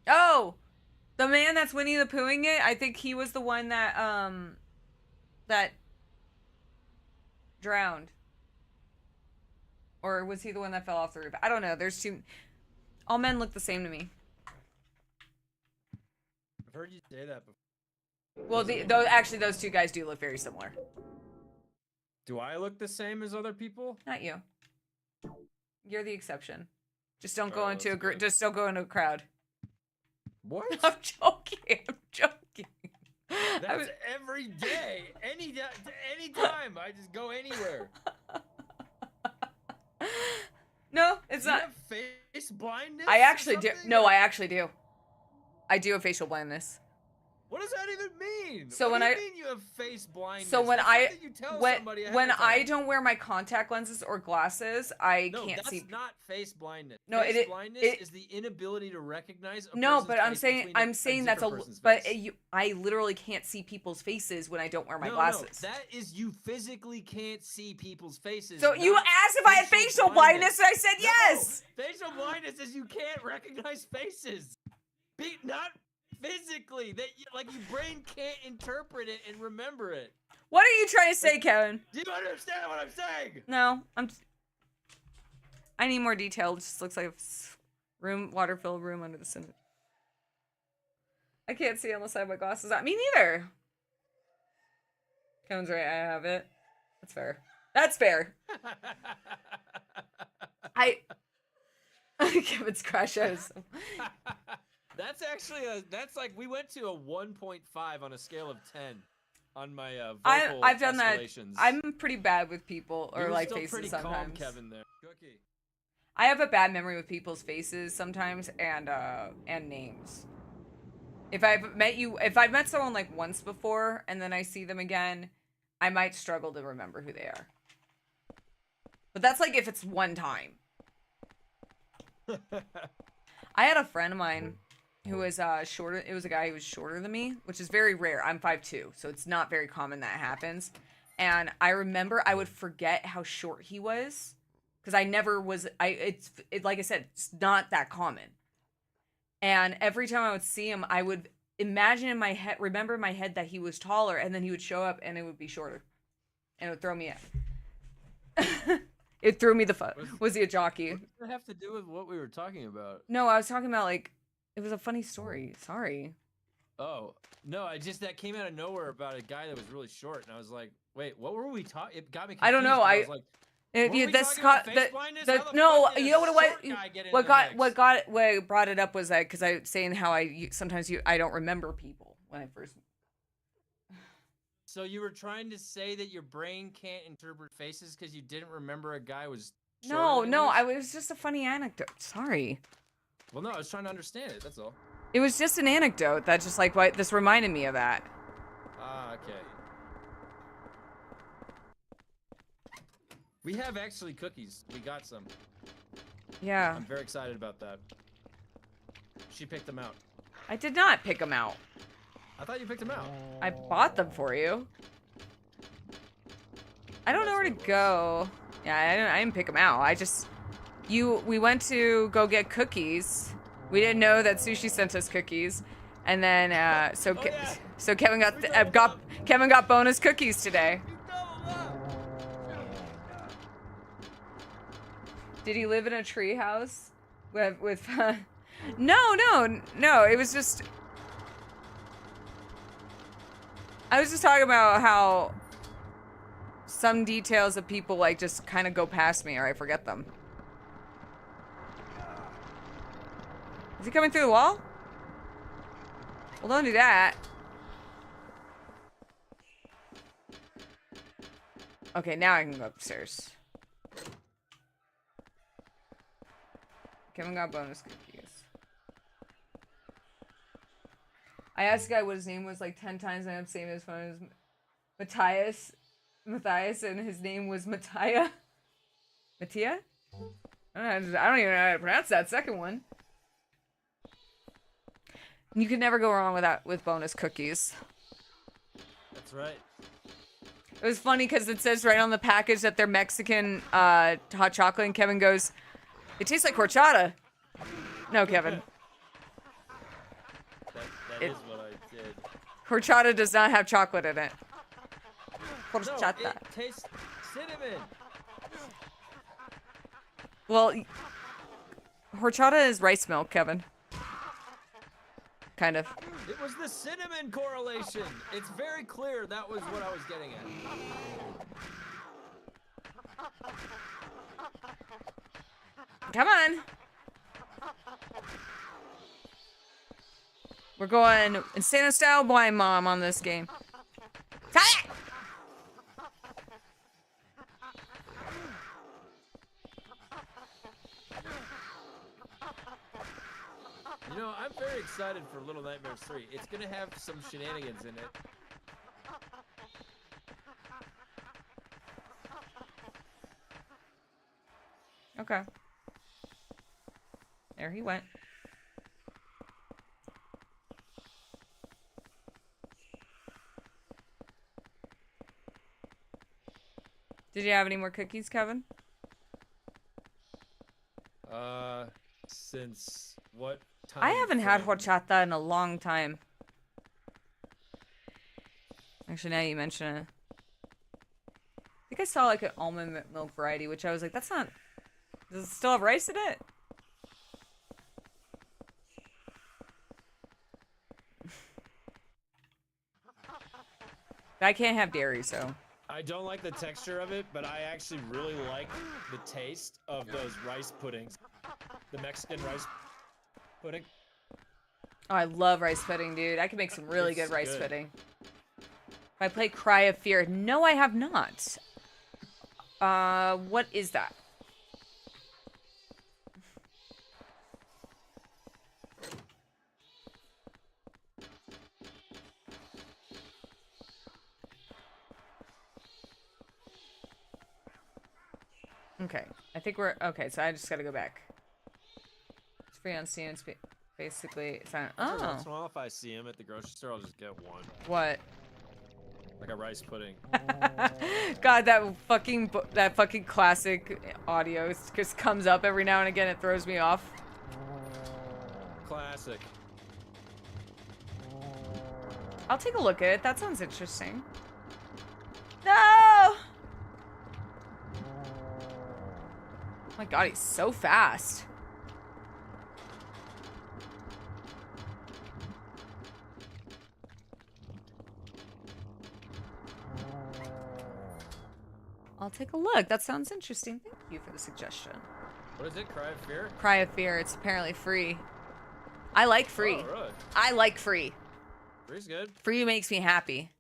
Oh, the man that's Winnie the Poohing it. I think he was the one that that drowned, or was he the one that fell off the roof? I don't know. There's two. All men look the same to me. I've heard you say that before. Well, actually, those two guys do look very similar. Do I look the same as other people? Not you. You're the exception. Just don't go that's into a good. just don't go into a crowd. What? I'm joking. I'm joking. That's every day. Any time. I just go anywhere. No, it's Do not. you have face blindness? I actually or do. something? No, I actually do. I do have facial blindness. What does that even mean? So what when do you mean you have face blindness? So when That's I something you tell when somebody ahead when of time. I don't wear my contact lenses or glasses, I No, can't that's see. not face blindness. No, face it- blindness it- is the inability to recognize a No, person's but I'm face saying between I'm saying that's different a person's but face. I literally can't see people's faces when I don't wear my No, glasses. that is you physically can't see people's faces. So you not asked if I had facial blindness, and I said No, yes. facial blindness is you can't recognize faces. Not physically. Like your brain can't interpret it and remember it. What are you trying to say, Kevin? Do you understand what I'm saying? No, I need more detail. It just looks like a water-filled room under the sun. I can't see unless I have my glasses on. Me neither. Kevin's right. I have it. That's fair. That's fair. Kevin's crash out. That's actually that's like we went to a 1.5 on a scale of 10 on my vocal I've done escalations. that. I'm pretty bad with people or You were like still faces pretty sometimes. calm, Kevin. There, Cookie. I have a bad memory with people's faces sometimes and names. If I've met someone like once before and then I see them again, I might struggle to remember who they are. But that's like if it's one time. I had a friend of mine who was shorter. It was a guy who was shorter than me, which is very rare. I'm 5'2", so it's not very common that happens. And I remember I would forget how short he was because I never was. Like I said, it's not that common. And every time I would see him, I would imagine in my head, remember in my head that he was taller, and then he would show up and it would be shorter, and it would throw me out. It threw me the fuck. Was he a jockey? What does that have to do with what we were talking about? No, I was talking about like it was a funny story. Sorry. Oh no, that came out of nowhere about a guy that was really short, and I was like, wait, what were we talking? It got me confused. I don't know. I was like, what brought it up was that because I was saying how sometimes I don't remember people when I first. So you were trying to say that your brain can't interpret faces because you didn't remember a guy was. No, it was just a funny anecdote. Sorry. Well, no, I was trying to understand it. That's all. It was just an anecdote that just like what this reminded me of that. Ah, okay. We have actually cookies. We got some. Yeah. I'm very excited about that. She picked them out. I did not pick them out. I thought you picked them out. I bought them for you. I don't know where to go. Yeah, I didn't pick them out. We went to go get cookies. We didn't know that Sushi sent us cookies. And then, so Kevin got bonus cookies today. Did he live in a tree house with No, it was just I was just talking about how some details of people like just kind of go past me or I forget them. Is he coming through the wall? Well, don't do that. Okay, now I can go upstairs. Kevin got bonus cookies. I asked the guy what his name was like 10 times and I ended up saying his phone was Matthias, and his name was Mattia. Mattia? I don't even know how to pronounce that second one. You can never go wrong with bonus cookies. That's right. It was funny because it says right on the package that they're Mexican hot chocolate, and Kevin goes, "It tastes like horchata." No, Kevin. That is what I did. Horchata does not have chocolate in it. Horchata. No, it tastes cinnamon. Well, horchata is rice milk, Kevin. Kind of. It was the cinnamon correlation. It's very clear that was what I was getting at. Come on. We're going Insano style blind mom on this game. You know, I'm very excited for Little Nightmares 3. It's gonna have some shenanigans in it. Okay. There he went. Did you have any more cookies, Kevin? Since what time? I haven't had horchata in a long time. Actually, now you mention it. I think I saw like an almond milk variety, which I was like, that's not... Does it still have rice in it? I can't have dairy, so... I don't like the texture of it, but I actually really like the taste of those rice puddings. The Mexican rice pudding. Oh, I love rice pudding, dude. I can make some really It's good rice good. pudding. I played Cry of Fear. No, I have not. What is that? Okay, I think we're okay. So I just gotta go back. It's free on Steam. It's basically silent. Every Oh, once in a while, if I see him at the grocery store, I'll just get one, what? like a rice pudding. God, that fucking classic audio just comes up every now and again. It throws me off. Classic. I'll take a look at it. That sounds interesting. No! Oh my God, he's so fast. I'll take a look. That sounds interesting. Thank you for the suggestion. What is it? Cry of Fear? Cry of Fear. It's apparently free. I like free. Oh, really? I like free. Free's good. Free makes me happy.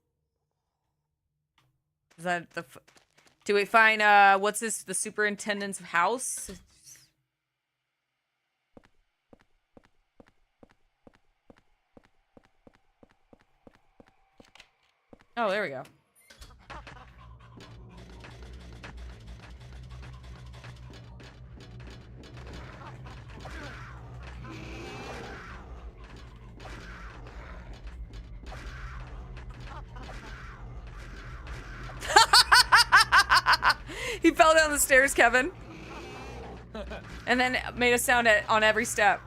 Is that the... Do we find, what's this? The superintendent's house? Oh, there we go. He fell down the stairs, Kevin. And then made a sound on every step.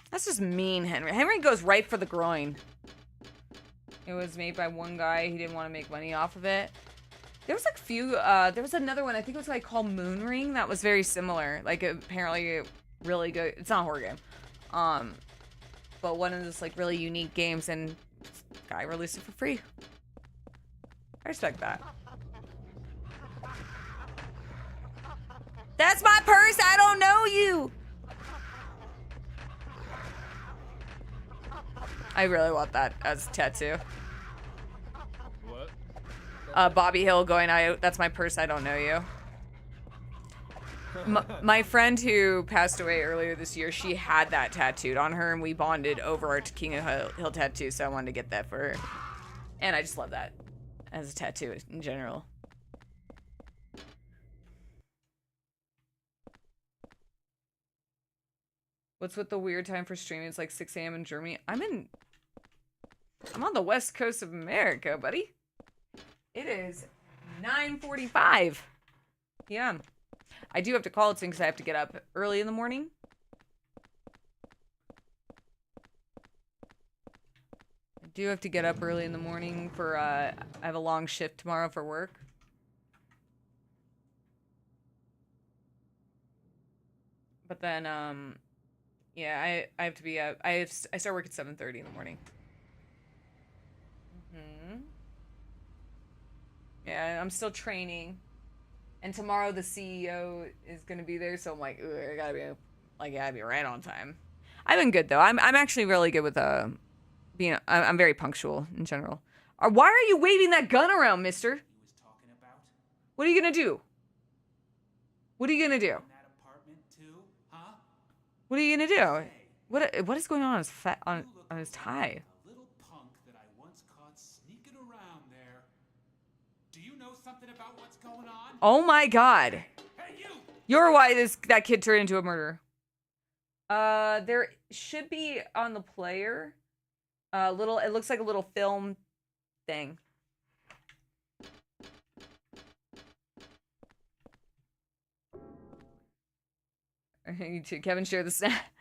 That's just mean, Henry. Henry goes right for the groin. It was made by one guy. He didn't want to make money off of it. There was like few, there was another one. I think it was like called Moonring. That was very similar. Like apparently really good. It's not a horror game. But one of those like really unique games, and this guy released it for free. I respect that. That's my purse. I don't know you. I really want that as a tattoo. What? Bobby Hill going, that's my purse, I don't know you. My friend who passed away earlier this year, she had that tattooed on her, and we bonded over our King of Hill tattoo, so I wanted to get that for her. And I just love that as a tattoo in general. What's with the weird time for streaming? It's like 6 a.m. in Germany. I'm on the west coast of America, buddy. It is 9:45 p.m. I do have to call it soon because I have to get up early in the morning. I do have to get up early in the morning for, I have a long shift tomorrow for work. But then, yeah, I have to be up. I start work at 7:30 in the morning. Yeah, I'm still training. And tomorrow the CEO is gonna be there, so I'm like, I gotta be right on time. I've been good though. I'm actually really good with being. I'm very punctual in general. Why are you waving that gun around, Mister? What are you gonna do? What are you gonna do? What are you gonna do? What is going on on his tie? Oh my God! You're why that kid turned into a murderer. There should be on the player little. It looks like a little film thing. You too, Kevin. Share the snack.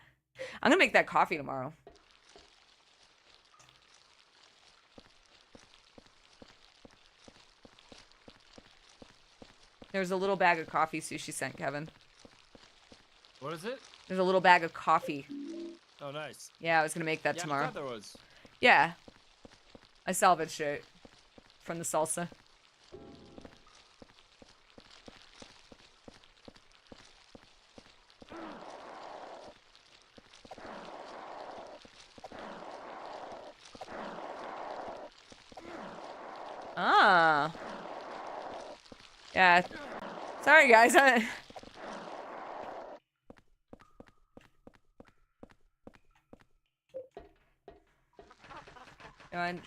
I'm gonna make that coffee tomorrow. There's a little bag of coffee Sushi sent, Kevin. What is it? There's a little bag of coffee. Oh, nice. Yeah, I was gonna make that Yeah, tomorrow. I thought there was. Yeah. I salvaged it from the salsa. Ah. Yeah. Sorry, guys. And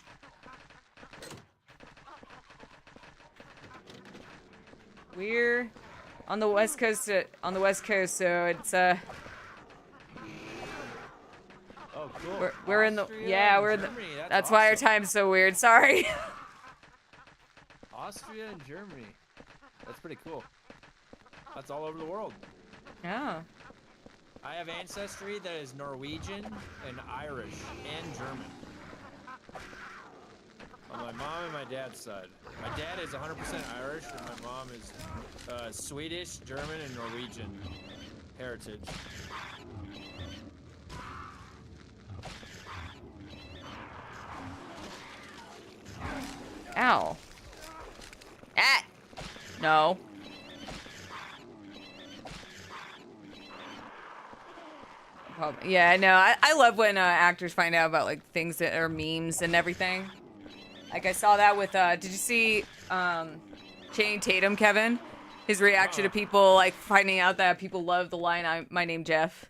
we're on the west coast. So it's Oh, cool. we're in the Austria we're and in the. Germany. That's why our awesome. time's so weird. Sorry. Austria and Germany. That's pretty cool. That's all over the world. Oh. I have ancestry that is Norwegian and Irish and German. On my mom and my dad's side. My dad is 100% Irish and my mom is Swedish, German, and Norwegian heritage. Ow. Ah. No. Yeah, no, I love when actors find out about like things that are memes and everything. Like I saw that with did you see Channing Tatum, Kevin? His reaction to people like finding out that people love the line my name Jeff.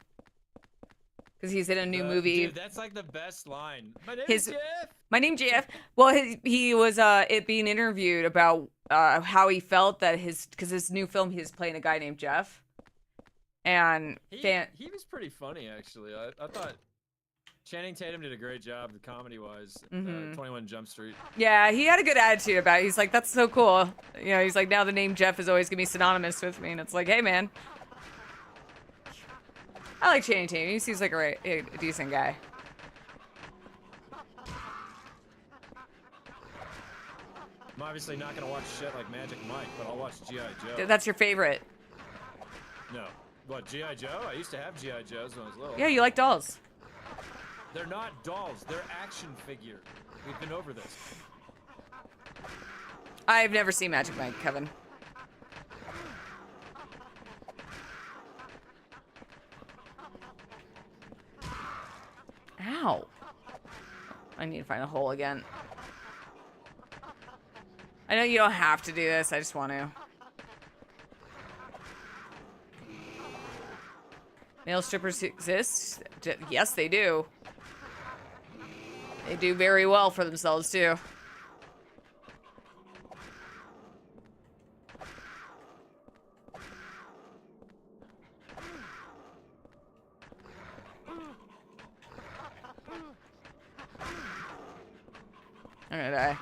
Because he's in a new movie. Dude, that's like the best line. My name His- is Jeff. My name Jeff. Well, he was being interviewed about how he felt that because his new film he's playing a guy named Jeff. And He was pretty funny, actually. I thought Channing Tatum did a great job, comedy-wise. 21 Jump Street. Yeah, he had a good attitude about it. He's like, that's so cool. You know, he's like, now the name Jeff is always going to be synonymous with me. And it's like, hey, man. I like Channing Tatum. He seems like a decent guy. I'm obviously not going to watch shit like Magic Mike, but I'll watch G.I. Joe. That's your favorite. No. What, G.I. Joe? I used to have G.I. Joes when I was little. Yeah, you like dolls. They're not dolls. They're action figure. We've been over this. I've never seen Magic Mike, Kevin. Ow. I need to find a hole again. I know you don't have to do this. I just want to. Male strippers exist? Yes, they do. They do very well for themselves, too. I'm gonna die.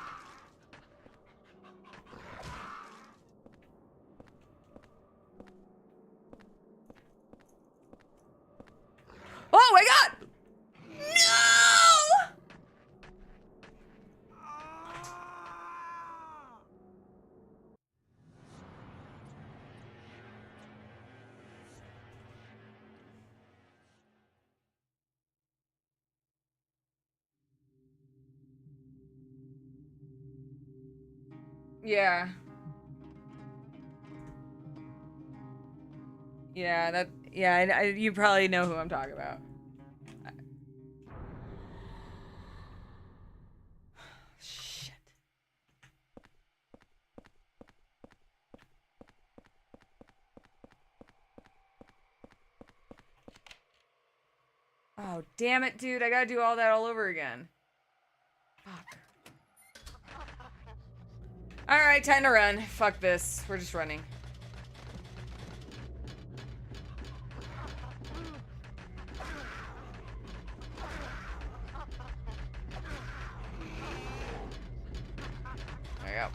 Oh my god! No! Yeah. Yeah, you probably know who I'm talking about. Shit. Oh, damn it, dude. I gotta do all that all over again. Fuck. Alright, time to run. Fuck this. We're just running. There you go.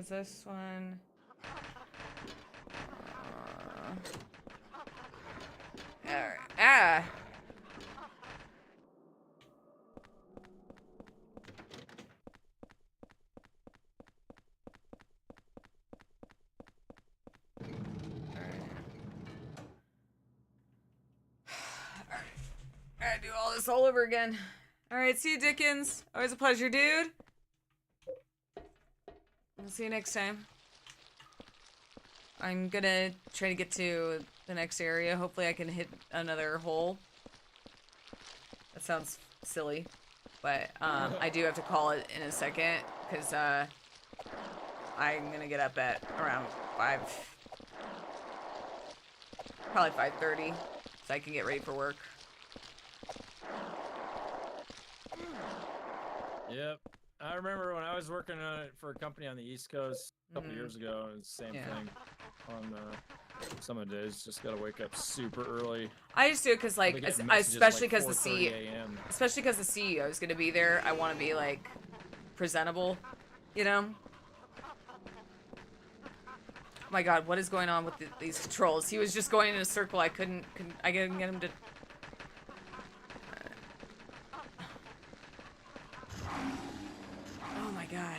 was this one? Alright. Ah! I gotta do all this all over again. Alright, see you, Dickens. Always a pleasure, dude. I'll see you next time. I'm gonna try to get to the next area. Hopefully I can hit another hole. That sounds silly. But, I do have to call it in a second. Because, I'm gonna get up at around 5... Probably 5:30. So I can get ready for work. Yep. I remember when I was working on it for a company on the East Coast a couple years ago, it was the same thing. On some of the days, just gotta wake up super early. I just do it because, like, especially because the CEO is gonna be there. I want to be like presentable, you know. Oh my God, what is going on with these controls? He was just going in a circle. I couldn't get him to. Oh my God.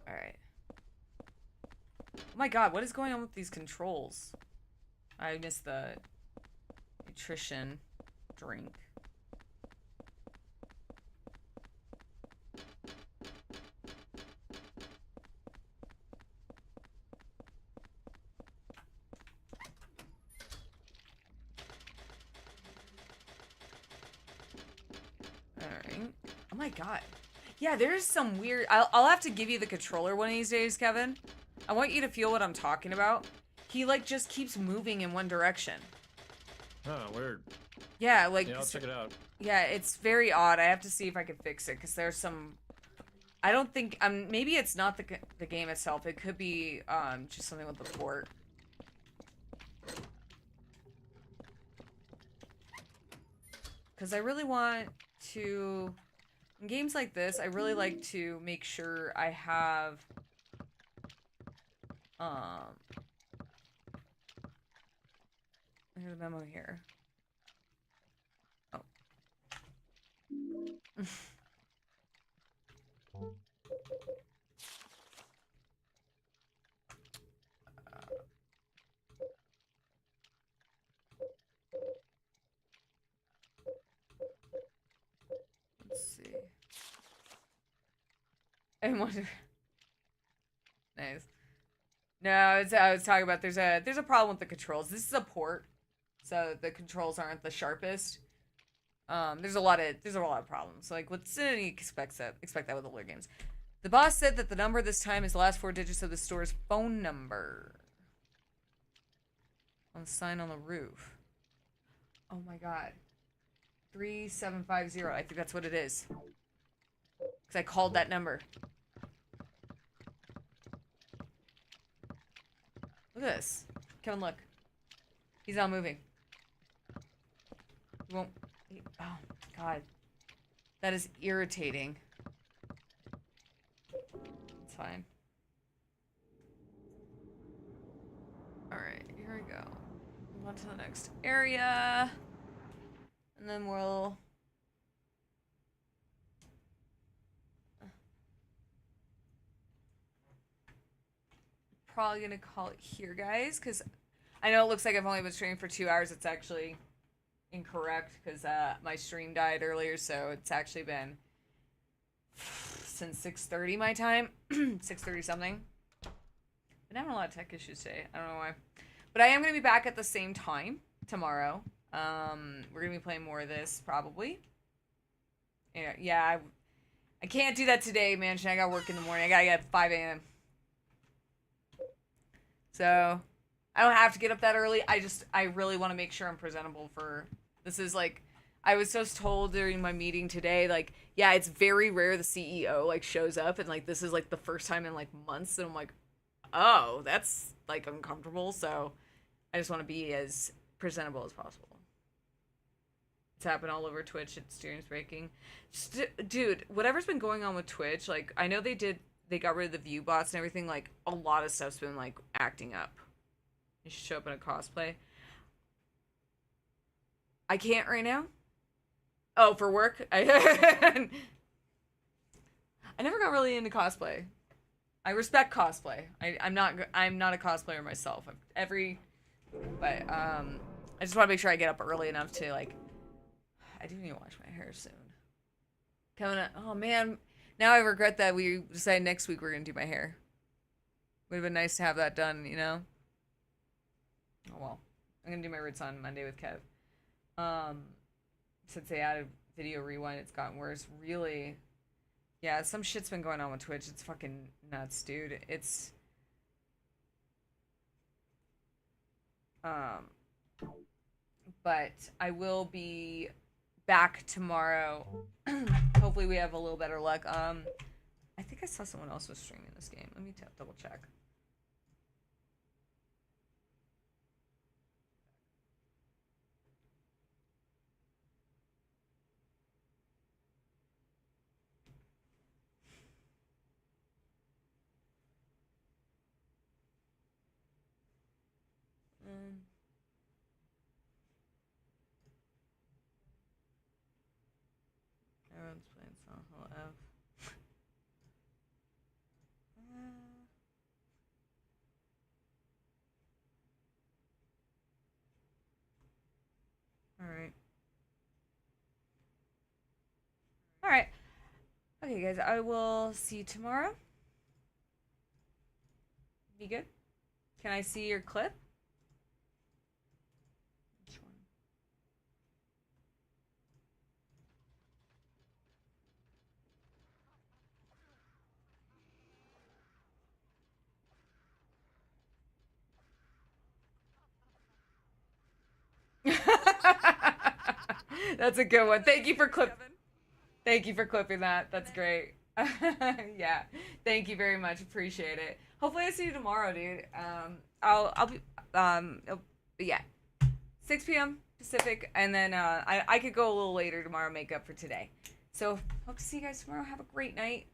All right. Oh my God, what is going on with these controls? I missed the nutrition drink. Alright. Oh my God. Yeah, there's some weird... I'll have to give you the controller one of these days, Kevin. I want you to feel what I'm talking about. He, like, just keeps moving in one direction. Oh, weird. Yeah, like... Yeah, I'll check it out. Yeah, it's very odd. I have to see if I can fix it, because there's some... I don't think... maybe it's not the game itself. It could be, just something with the port. Because I really want to... In games like this, I really like to make sure I have... There's a memo here. Oh. Let's see. I wonder. Nice. No, I was talking about there's a problem with the controls. This is a port, so the controls aren't the sharpest. There's a lot of problems. Like what's any expect that with older games. The boss said that the number this time is the last 4 digits of the store's phone number. On the sign on the roof. Oh my God. 3750. I think that's what it is. Because I called that number. Look at this. Kevin, look. He's not moving. He won't... oh, God. That is irritating. It's fine. Alright, here we go. Move on to the next area. And then we'll... probably gonna call it here, guys, because I know it looks like I've only been streaming for 2 hours. It's actually incorrect because my stream died earlier, so it's actually been since 6:30 my time. 6:30 something. Been having a lot of tech issues today. I don't know why. But I am gonna be back at the same time tomorrow. We're gonna be playing more of this probably. Yeah, I can't do that today, man. I got work in the morning. I gotta get up at 5 a.m. So, I don't have to get up that early. I really want to make sure I'm presentable for... This is like... I was just told during my meeting today, like, yeah, it's very rare the CEO like shows up, and like this is like the first time in like months, and I'm like, oh, that's like uncomfortable. So I just want to be as presentable as possible. It's happened all over Twitch. It's streams breaking. Just, dude, whatever's been going on with Twitch, like I know they got rid of the view bots and everything. Like a lot of stuff's been like acting up. You should show up in a cosplay. I can't right now. Oh, for work? I never got really into cosplay. I respect cosplay. I'm not a cosplayer myself. But I just want to make sure I get up early enough to like. I do need to wash my hair soon. Coming up. Oh man, now I regret that we decided next week we're gonna do my hair. Would have been nice to have that done, you know. Oh well, I'm gonna do my roots on Monday with Kev. Since they added video rewind, it's gotten worse. Really, yeah, some shit's been going on with Twitch. It's fucking nuts, dude. It's but I will be back tomorrow. Hopefully we have a little better luck. I think I saw someone else was streaming this game. Let me double check. Everyone's playing Silent Hill F. Alright. Alright. Okay, guys, I will see you tomorrow. Be good? Can I see your clip? Which one? That's a good one. Thank you for clipping that. That's great. Yeah. Thank you very much. Appreciate it. Hopefully I see you tomorrow, dude. I'll be yeah. 6 p.m. Pacific, and then I could go a little later tomorrow, make up for today. So hope to see you guys tomorrow. Have a great night.